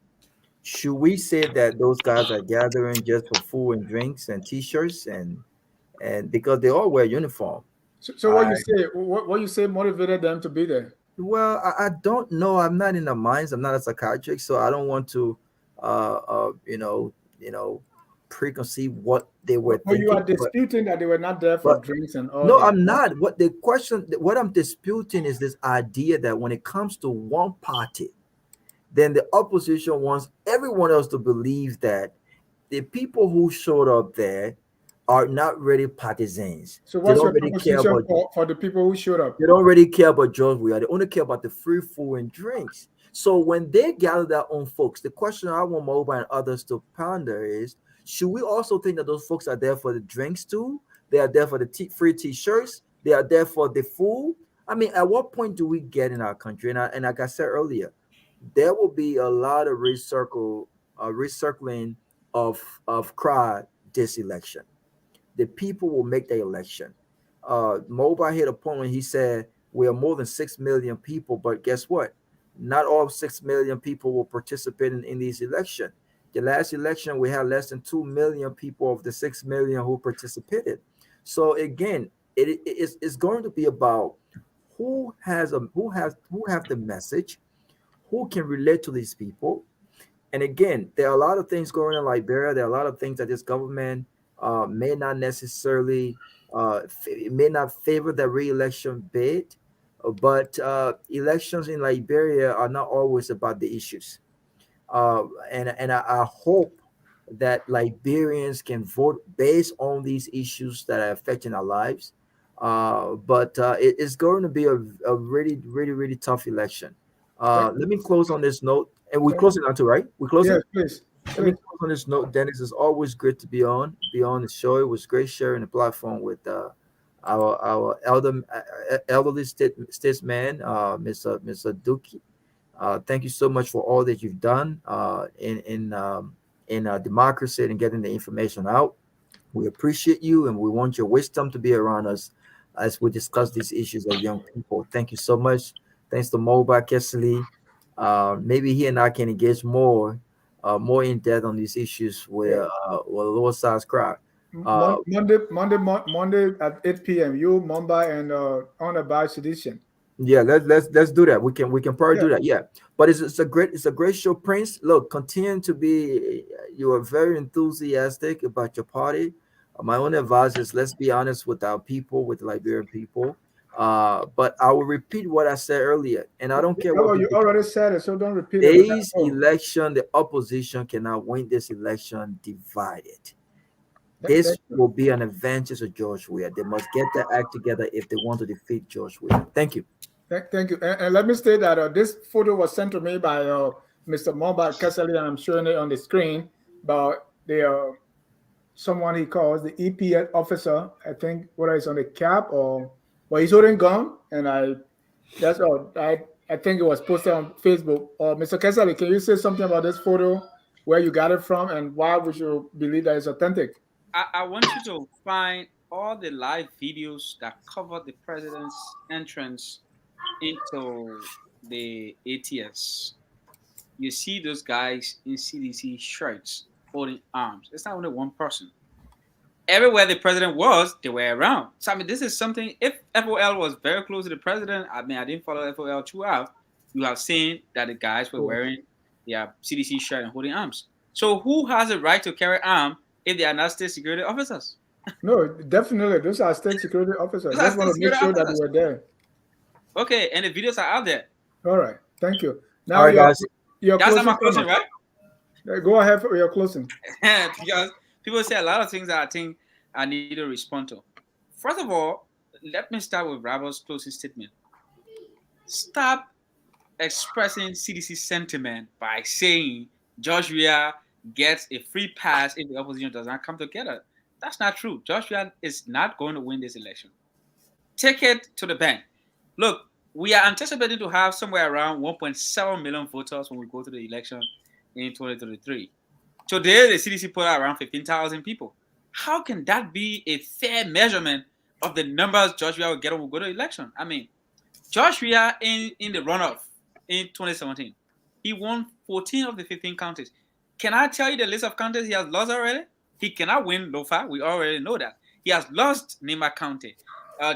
Should we say that those guys are gathering just for food and drinks and t-shirts and because they all wear uniform? So what you say motivated them to be there? Well, I don't know. I'm not in the minds. I'm not a psychiatrist, so I don't want to, preconceive what they were Well, thinking. you are disputing that they were not there for drinks and all. No, that. I'm not. What I'm disputing is this idea that when it comes to one party, then the opposition wants everyone else to believe that the people who showed up there are not really partisans. So what's your really proposition for the people who showed up? They don't really care about George Weah. They only care about the free food and drinks. So when they gather their own folks, the question I want Mobile and others to ponder is, should we also think that those folks are there for the drinks too? They are there for the free t-shirts. They are there for the food. I mean, at what point do we get in our country? And like I said earlier, there will be a lot of recircling of crowd this election. The people will make the election. Mobile hit a point when he said we are more than 6 million people, but guess what? Not all 6 million people will participate in these elections. The last election, we had less than 2 million people of the 6 million who participated. So again, it's going to be about who have the message, who can relate to these people. And again, there are a lot of things going on in Liberia. There are a lot of things that this government may not necessarily may not favor the re-election bid, but elections in Liberia are not always about the issues. And I hope that Liberians can vote based on these issues that are affecting our lives. But it's going to be a really, really, really tough election. Let me close on this note. And we close it on too, right? We close it? Please. Let me close on this note. Dennis, it's always great to be on the show. It was great sharing the platform with our elderly statesman, Mr. Duki. Thank you so much for all that you've done in democracy and getting the information out. We appreciate you, and we want your wisdom to be around us as we discuss these issues of young people. Thank you so much. Thanks to Moba Kessley. Maybe he and I can engage more in depth on these issues with a lower size crowd. Monday at 8 p.m. You, Mumbai, and Honorable Sedition. Yeah, let's do that. We can probably do that. Yeah, but it's a great show, Prince. Look, continue to be. You are very enthusiastic about your party. My only advice is let's be honest with our people, with the Liberian people. But I will repeat what I said earlier, and I don't care what you already said it, so don't repeat it. it. This election, the opposition cannot win this election divided. This will be an advantage of George Weah. They must get their act together if they want to defeat George Weah. Thank you. Thank you. And let me state that this photo was sent to me by Mr. Momba Kessley, and I'm showing it on the screen about the someone he calls the EPS officer. I think whether it's on the cap or he's holding gun, and that's all. I think it was posted on Facebook. Mr. Kessley, can you say something about this photo, where you got it from, and why would you believe that it's authentic? I want you to find all the live videos that cover the president's entrance into the ATS. You see those guys in CDC shirts holding arms. It's not only one person. Everywhere the president was, they were around. So I mean, this is something. If FOL was very close to the president, I mean, I didn't follow FOL throughout. You have seen that the guys were wearing they are CDC shirt and holding arms. So who has a right to carry arms if they are not state security officers? No, definitely. Those are state security officers. Those are Just want state to make security sure that officers. we're there. Okay, and the videos are out there. All right. Thank you. Now All right, guys. your That's not closing my closing, comment. right? Go ahead for your closing. Because people say a lot of things that I think I need to respond to. First of all, let me start with Robert's closing statement. Stop expressing CDC sentiment by saying George Weah gets a free pass if the opposition does not come together. That's not true. George Weah is not going to win this election. Take it to the bank. Look, we are anticipating to have somewhere around 1.7 million voters when we go to the election in 2023. Today, the CDC put out around 15,000 people. How can that be a fair measurement of the numbers George Weah will get when we go to election? I mean, George Weah in the runoff in 2017, he won 14 of the 15 counties. Can I tell you the list of counties he has lost already? He cannot win Lofa. We already know that. He has lost Nema County.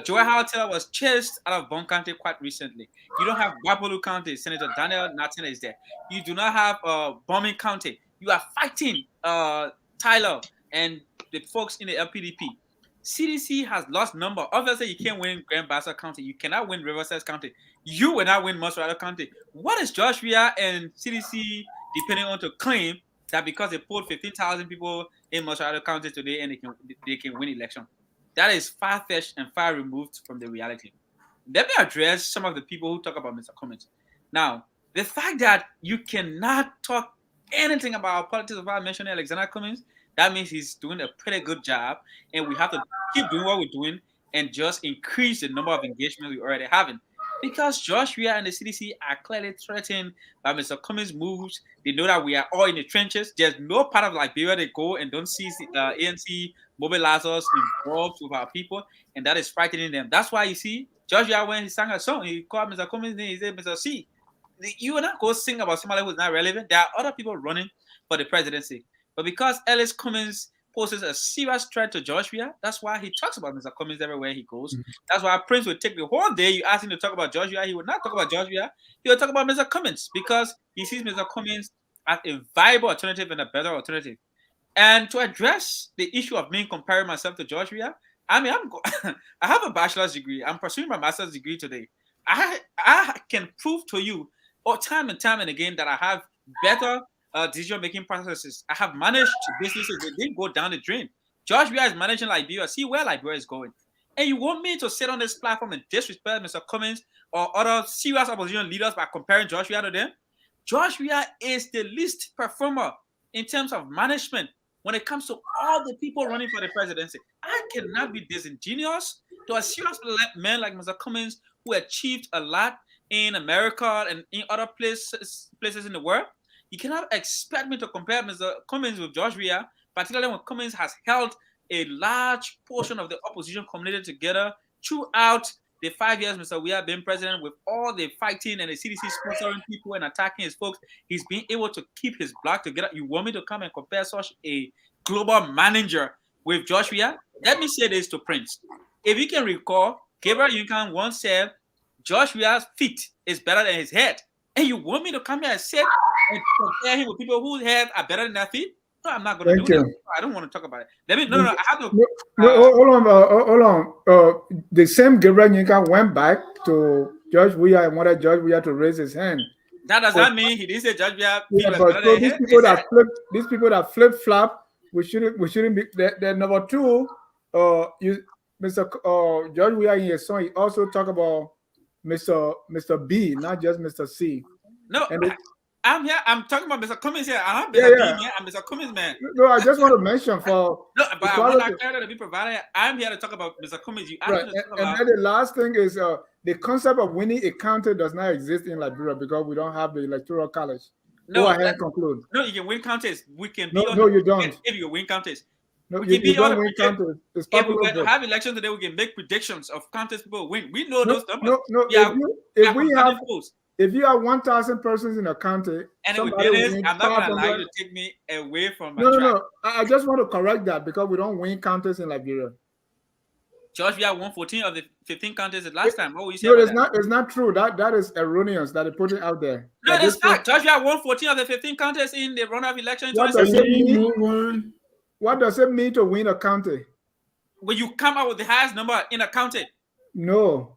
Joel Howell was chased out of Bond County quite recently. You don't have Bapolu County. Senator Daniel Nathan is there. You do not have Bombing County. You are fighting Tyler and the folks in the LPDP. CDC has lost number. Obviously, you can't win Grand Bassa County. You cannot win Riverside County. You will not win Muswada County. What is Josh Weah and CDC depending on to claim that because they pulled 15,000 people in Muswada County today and they can win election? That is far-fetched and far removed from the reality. Let me address some of the people who talk about Mr. Cummings. Now, the fact that you cannot talk anything about politics without mentioning Alexander Cummings, that means he's doing a pretty good job, and we have to keep doing what we're doing and just increase the number of engagements we're already having. Because Josh Weah and the CDC are clearly threatened by Mr. Cummings' moves. They know that we are all in the trenches. There's no part of Liberia they go and don't see ANC mobilize us involved with our people, and that is frightening them. That's why you see Josh Weah, when he sang a song, he called Mr. Cummings' name, he said, Mr. C. You will not go sing about somebody who's not relevant. There are other people running for the presidency. But because Ellis Cummings poses a serious threat to Josh Weah, that's why he talks about Mr. Cummings everywhere he goes. That's why Prince would take the whole day. You ask him to talk about Josh Weah, he would not talk about Josh Weah. He would talk about Mr. Cummings because he sees Mr. Cummings as a viable alternative and a better alternative. And to address the issue of me comparing myself to Josh Weah, I mean, I have a bachelor's degree. I'm pursuing my master's degree today. I can prove to you time and time and again that I have better decision-making processes. I have managed businesses that didn't go down the drain. Josh Weah is managing Liberia. See where Liberia is going. And you want me to sit on this platform and disrespect Mr. Cummings or other serious opposition leaders by comparing Josh Weah to them? Josh Weah is the least performer in terms of management when it comes to all the people running for the presidency. I cannot be disingenuous to a serious man like Mr. Cummings who achieved a lot in America and in other places in the world. You cannot expect me to compare Mr. Cummings with Josh Weah, particularly when Cummings has held a large portion of the opposition community together throughout the 5 years Mr. Weah been president, with all the fighting and the CDC sponsoring people and attacking his folks. He's been able to keep his block together. You want me to come and compare such a global manager with Josh Weah? Let me say this to Prince. If you can recall, Gabriel Yunkan once said, Josh Weah's feet is better than his head. And you want me to come here and sit and compare him with people whose heads are better than their feet? No, I'm not going to do that. I don't want to talk about it. I have to. Hold on. The same Gabriel Yinka went back to George Weah and wanted George Weah to raise his hand. That does not mean he didn't say George Weah. Yeah, but so these people that flip flop, we shouldn't be. They're number two. Mr. George Weah in his song, he also talk about Mr. B, not just Mr. C. No, I'm here. I'm talking about Mr. Cummings here. I'm Mr. B, man. I'm Mr. Cummings, man. No, I just want to mention for. No, but I want that clarity to be provided. I'm here to talk about Mr. Cummings. You right. And then the last thing is the concept of winning a county does not exist in Liberia because we don't have the electoral college. No, go ahead and conclude. No, you can win counties. We can be. No, you don't. If you win counties. No, you don't win counties. If we have elections today, we can make predictions of counties people win. We know those numbers. No. If you have 1,000 persons in a county, and we did this, I'm not going to allow you to take me away from my track. No. I just want to correct that because we don't win counties in Liberia. George Weah won 14 of the 15 counties the last time. What will you say No, about it's that? not. It's not true. That is erroneous. That they put it out there. No, That it is this- fact. George Weah won 14 of the 15 counties in the runoff election in What does 2016. it mean? What does it mean to win a county? When you come out with the highest number in a county, No.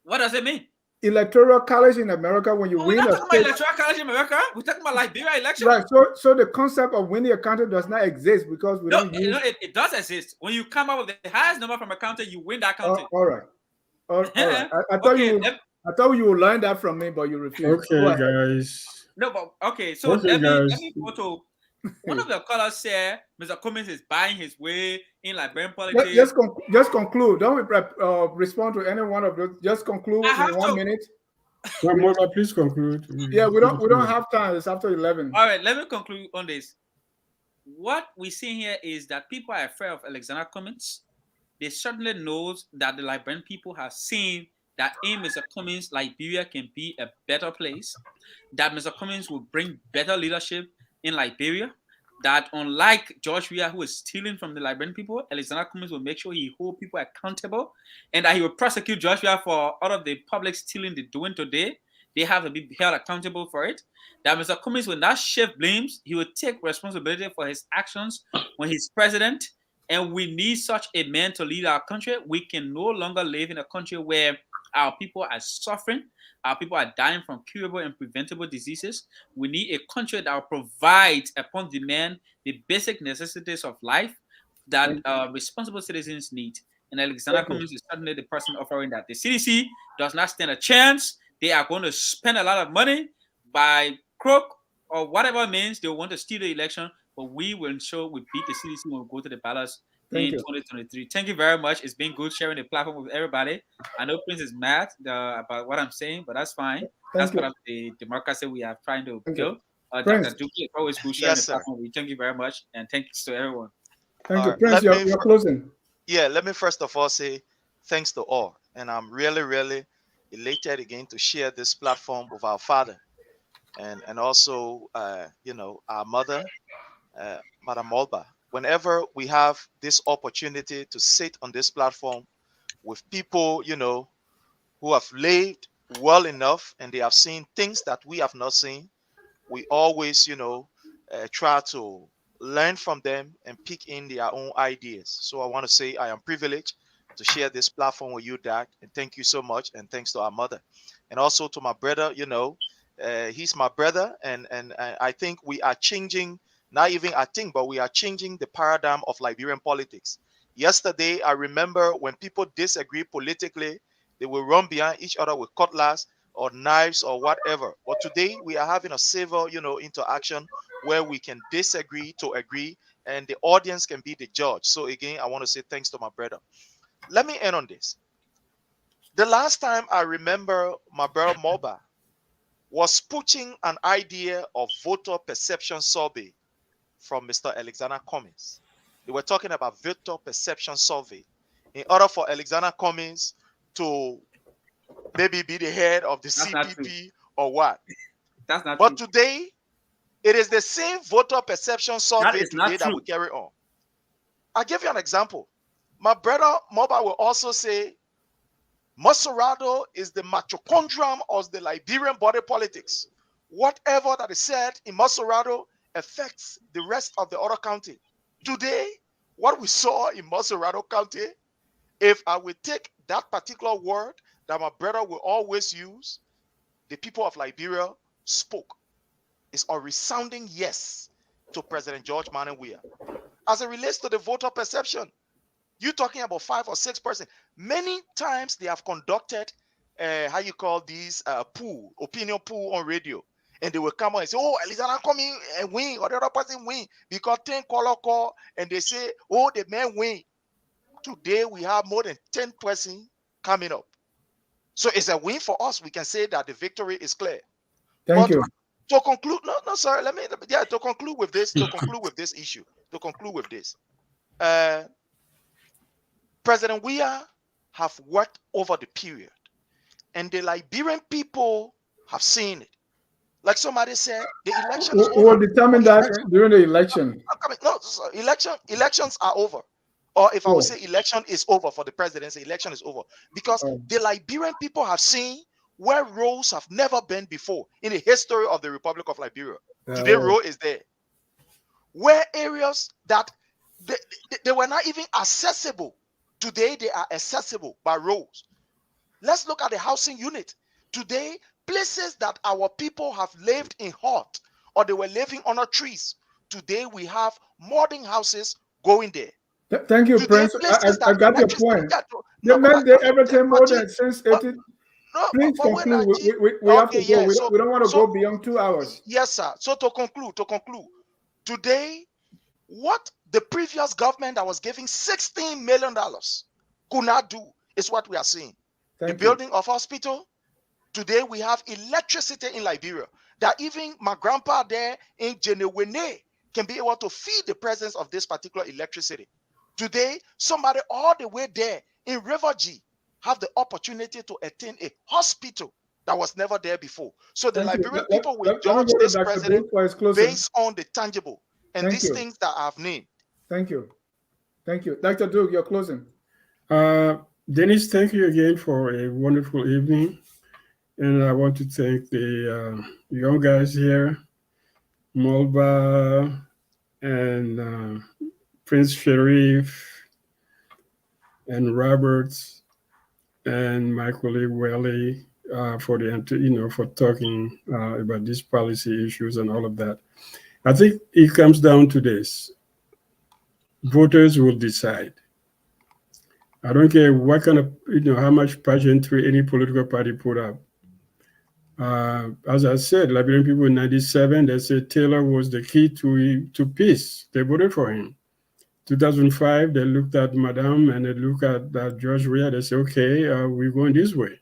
what does it mean? Electoral college in America, when you We're win not a talking about state, electoral college in America. We're talking about Liberia election. right? So the concept of winning a county does not exist because we No, don't use. it does exist. When you come up with the highest number from a county, you win that county. All right. All right. I thought Okay, I thought you would learn that from me, but you refused. Okay, guys. No, but okay. So Okay, let guys. me go to one of the callers said Mr. Cummings is buying his way in Liberian Just, politics. just conclude. Don't respond to any one of those. Just conclude in 1 minute. So, Mother, please conclude. Yeah, we don't have time. It's after 11. All right, let me conclude on this. What we see here is that people are afraid of Alexander Cummings. They certainly knows that the Liberian people have seen that in Mr. Cummings, Liberia can be a better place, that Mr. Cummings will bring better leadership in Liberia, that unlike George Weah, who is stealing from the Liberian people, Alexander Cummings will make sure he hold people accountable, and that he will prosecute George Weah for all of the public stealing they're doing today. They have to be held accountable for it. That Mr. Cummings will not shift blames. He will take responsibility for his actions when he's president. And we need such a man to lead our country. We can no longer live in a country where our people are suffering. Our people are dying from curable and preventable diseases. We need a country that will provide upon demand the basic necessities of life that responsible citizens need. And Alexander Cummings is certainly the person offering that. The CDC does not stand a chance. They are going to spend a lot of money by crook or whatever means they want to steal the election, but we will ensure we beat the CDC when we go to the ballots in 2023. Thank you very much. It's been good sharing the platform with everybody. I know Prince is mad about what I'm saying, but that's fine. That's part of the democracy we are trying to build. Dr. Duke, it's always good sharing the platform. We thank you very much, and thanks to everyone. Thank you. Prince, you're closing. Yeah, let me first of all say thanks to all. And I'm really, really elated again to share this platform with our father and also, our mother, Madam Molba. Whenever we have this opportunity to sit on this platform with people, who have lived well enough and they have seen things that we have not seen, we always, try to learn from them and pick in their own ideas. So I want to say I am privileged to share this platform with you, Dak, and thank you so much. And thanks to our mother, and also to my brother. He's my brother, and I think we are changing. Not even I think, but we are changing the paradigm of Liberian politics. Yesterday, I remember when people disagree politically, they will run behind each other with cutlass or knives or whatever. But today, we are having a civil, interaction where we can disagree to agree, and the audience can be the judge. So again, I want to say thanks to my brother. Let me end on this. The last time I remember my brother Moba was pushing an idea of voter perception survey from Mr. Alexander Cummings. They were talking about voter perception survey in order for Alexander Cummings to maybe be the head of the CPP or what. That's not but true. Today, it is the same voter perception survey today that we carry on. I'll give you an example. My brother Moba will also say, Masorado is the mitochondrium of the Liberian body politics. Whatever that is said in Masorado affects the rest of the other county. Today, what we saw in Masorado County, if I will take that particular word that my brother will always use, the people of Liberia spoke. It's a resounding yes to President George Weah. As it relates to the voter perception, you're talking about 5 or 6%. Many times they have conducted, opinion pool on radio. And they will come on and say, oh, Alexander come in and win, or the other person win. Because 10 color call, and they say, oh, the man win. Today, we have more than 10 persons coming up. So it's a win for us. We can say that the victory is clear. Thank you. To conclude, to conclude with this issue, President Weah have worked over the period, and the Liberian people have seen it. Like somebody said, the election is over. We'll determine that during the election. Elections are over. or if I would say election is over for the presidency, election is over. Because the Liberian people have seen where roads have never been before in the history of the Republic of Liberia. Today, road is there. Where areas that they were not even accessible, today they are accessible by roads. Let's look at the housing unit. Today, places that our people have lived in hut or they were living under trees, today we have modern houses going there. Thank you, Prince. I got your point. They meant everything more than since 18. Please conclude. We have to go. We don't want to go beyond 2 hours. Yes, sir. So to conclude, today, what the previous government that was giving $16 million could not do is what we are seeing. The building of hospital. Today we have electricity in Liberia that even my grandpa there in Jenewene can be able to feed the presence of this particular electricity. Today, somebody all the way there in River G have the opportunity to attend a hospital that was never there before. So the Liberian people will judge this president based on the tangible and these things that I've named. Thank you. Thank you. Dr. Duke, you're closing. Dennis, thank you again for a wonderful evening. And I want to thank the young guys here, Mulba and Prince Sharif and Roberts and my colleague Welly for for talking about these policy issues and all of that. I think it comes down to this: voters will decide. I don't care what kind of how much pageantry any political party put up. As I said, Liberian people in '97, they said Taylor was the key to peace. They voted for him. 2005, they looked at Madame and they looked at George Weah. They said, okay, we're going this way.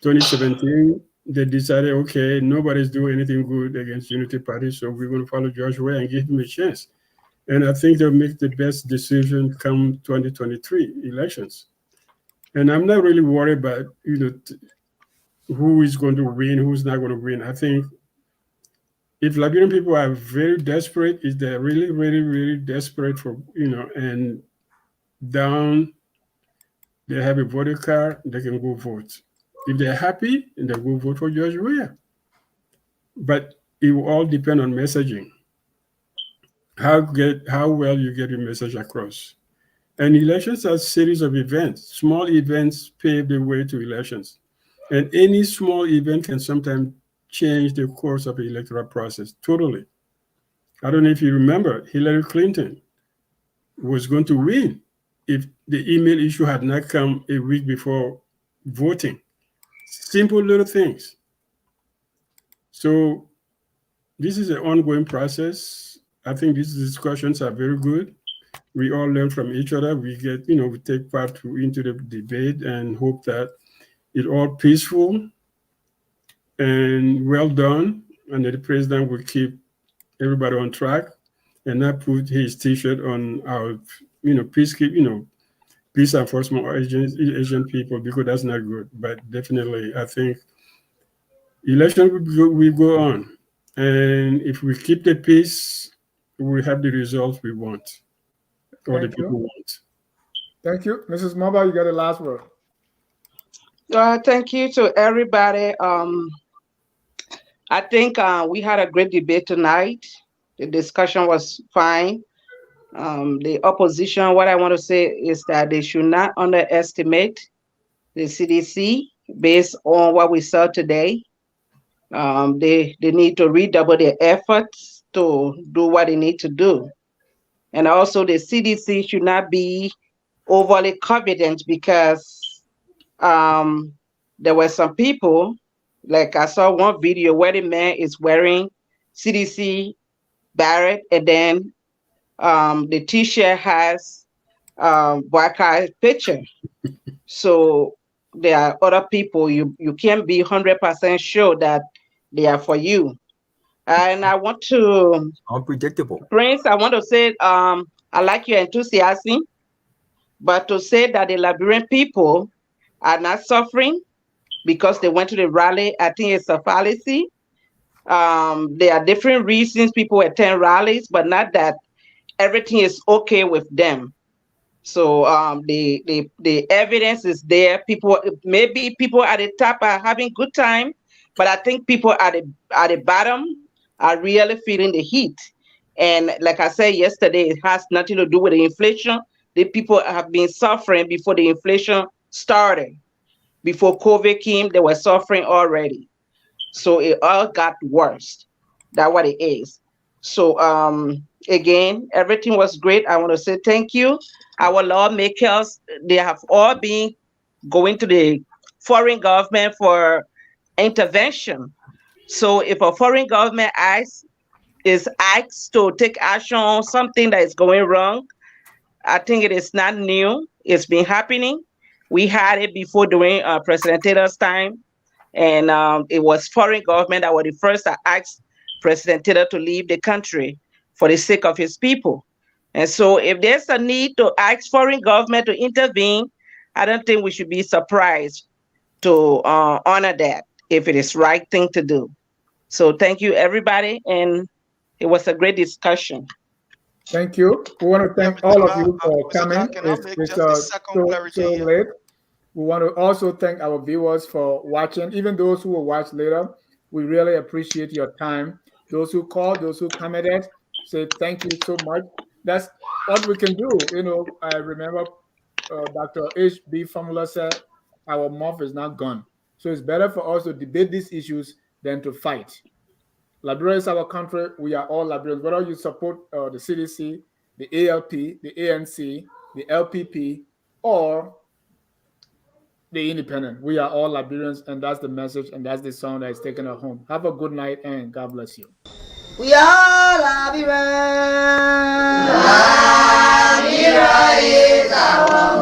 2017, they decided, okay, nobody's doing anything good against Unity Party, so we're going to follow George Weah and give him a chance. And I think they'll make the best decision come 2023 elections. And I'm not really worried about, who is going to win, who's not going to win. I think if Liberian people are very desperate, if they're really, really, really desperate for, and down, they have a voter card, they can go vote. If they're happy, then they go vote for George Weah. But it will all depend on messaging. How well you get your message across. And elections are a series of events. Small events pave the way to elections. And any small event can sometimes change the course of the electoral process totally. I don't know if you remember, Hillary Clinton was going to win if the email issue had not come a week before voting. Simple little things. So this is an ongoing process. I think these discussions are very good. We all learn from each other. We get, we take part into the debate and hope that it's all peaceful and well done, and that the president will keep everybody on track and not put his T-shirt on our, peace enforcement agent people, because that's not good. But definitely, I think election will go on, and if we keep the peace, we have the results we want, or the people want. Thank you, Mrs. Maba. You got the last word. Thank you to everybody. I think we had a great debate tonight. The discussion was fine. The opposition, what I want to say is that they should not underestimate the CDC based on what we saw today. They need to redouble their efforts to do what they need to do. And also the CDC should not be overly confident, because there were some people, like I saw one video where the man is wearing CDC beret, and then the T-shirt has Black Eye picture. So there are other people, you can't be 100% sure that they are for you. And I want to unpredictable. Prince, I want to say I like your enthusiasm, but to say that the Liberian people are not suffering because they went to the rally, I think it's a fallacy. There are different reasons people attend rallies, but not that everything is okay with them. So the evidence is there. Maybe people at the top are having good time, but I think people at the bottom are really feeling the heat. And like I said yesterday, it has nothing to do with the inflation. The people have been suffering before the inflation started. Before COVID came, they were suffering already. So it all got worse. That's what it is. So again, everything was great. I want to say thank you. Our lawmakers, they have all been going to the foreign government for intervention. So if a foreign government is asked to take action on something that is going wrong, I think it is not new. It's been happening. We had it before during President Taylor's time, and it was foreign government that were the first that asked President Taylor to leave the country for the sake of his people. And so if there's a need to ask foreign government to intervene, I don't think we should be surprised to honor that if it is right thing to do. So thank you, everybody, and it was a great discussion. Thank you. We want to thank all of you for coming. It's so late. We want to also thank our viewers for watching, even those who will watch later. We really appreciate your time. Those who called, those who commented, say thank you so much. That's what we can do. You know, I remember Dr. H.B. Formula said, our mouth is not gone. So it's better for us to debate these issues than to fight. Liberia is our country. We are all Liberians. Whether you support the CDC, the ALP, the ANC, the LPP, or the independent, we are all Liberians, and that's the message, and that's the song that is taking us home. Have a good night, and God bless you. We are Liberians. Liberia is our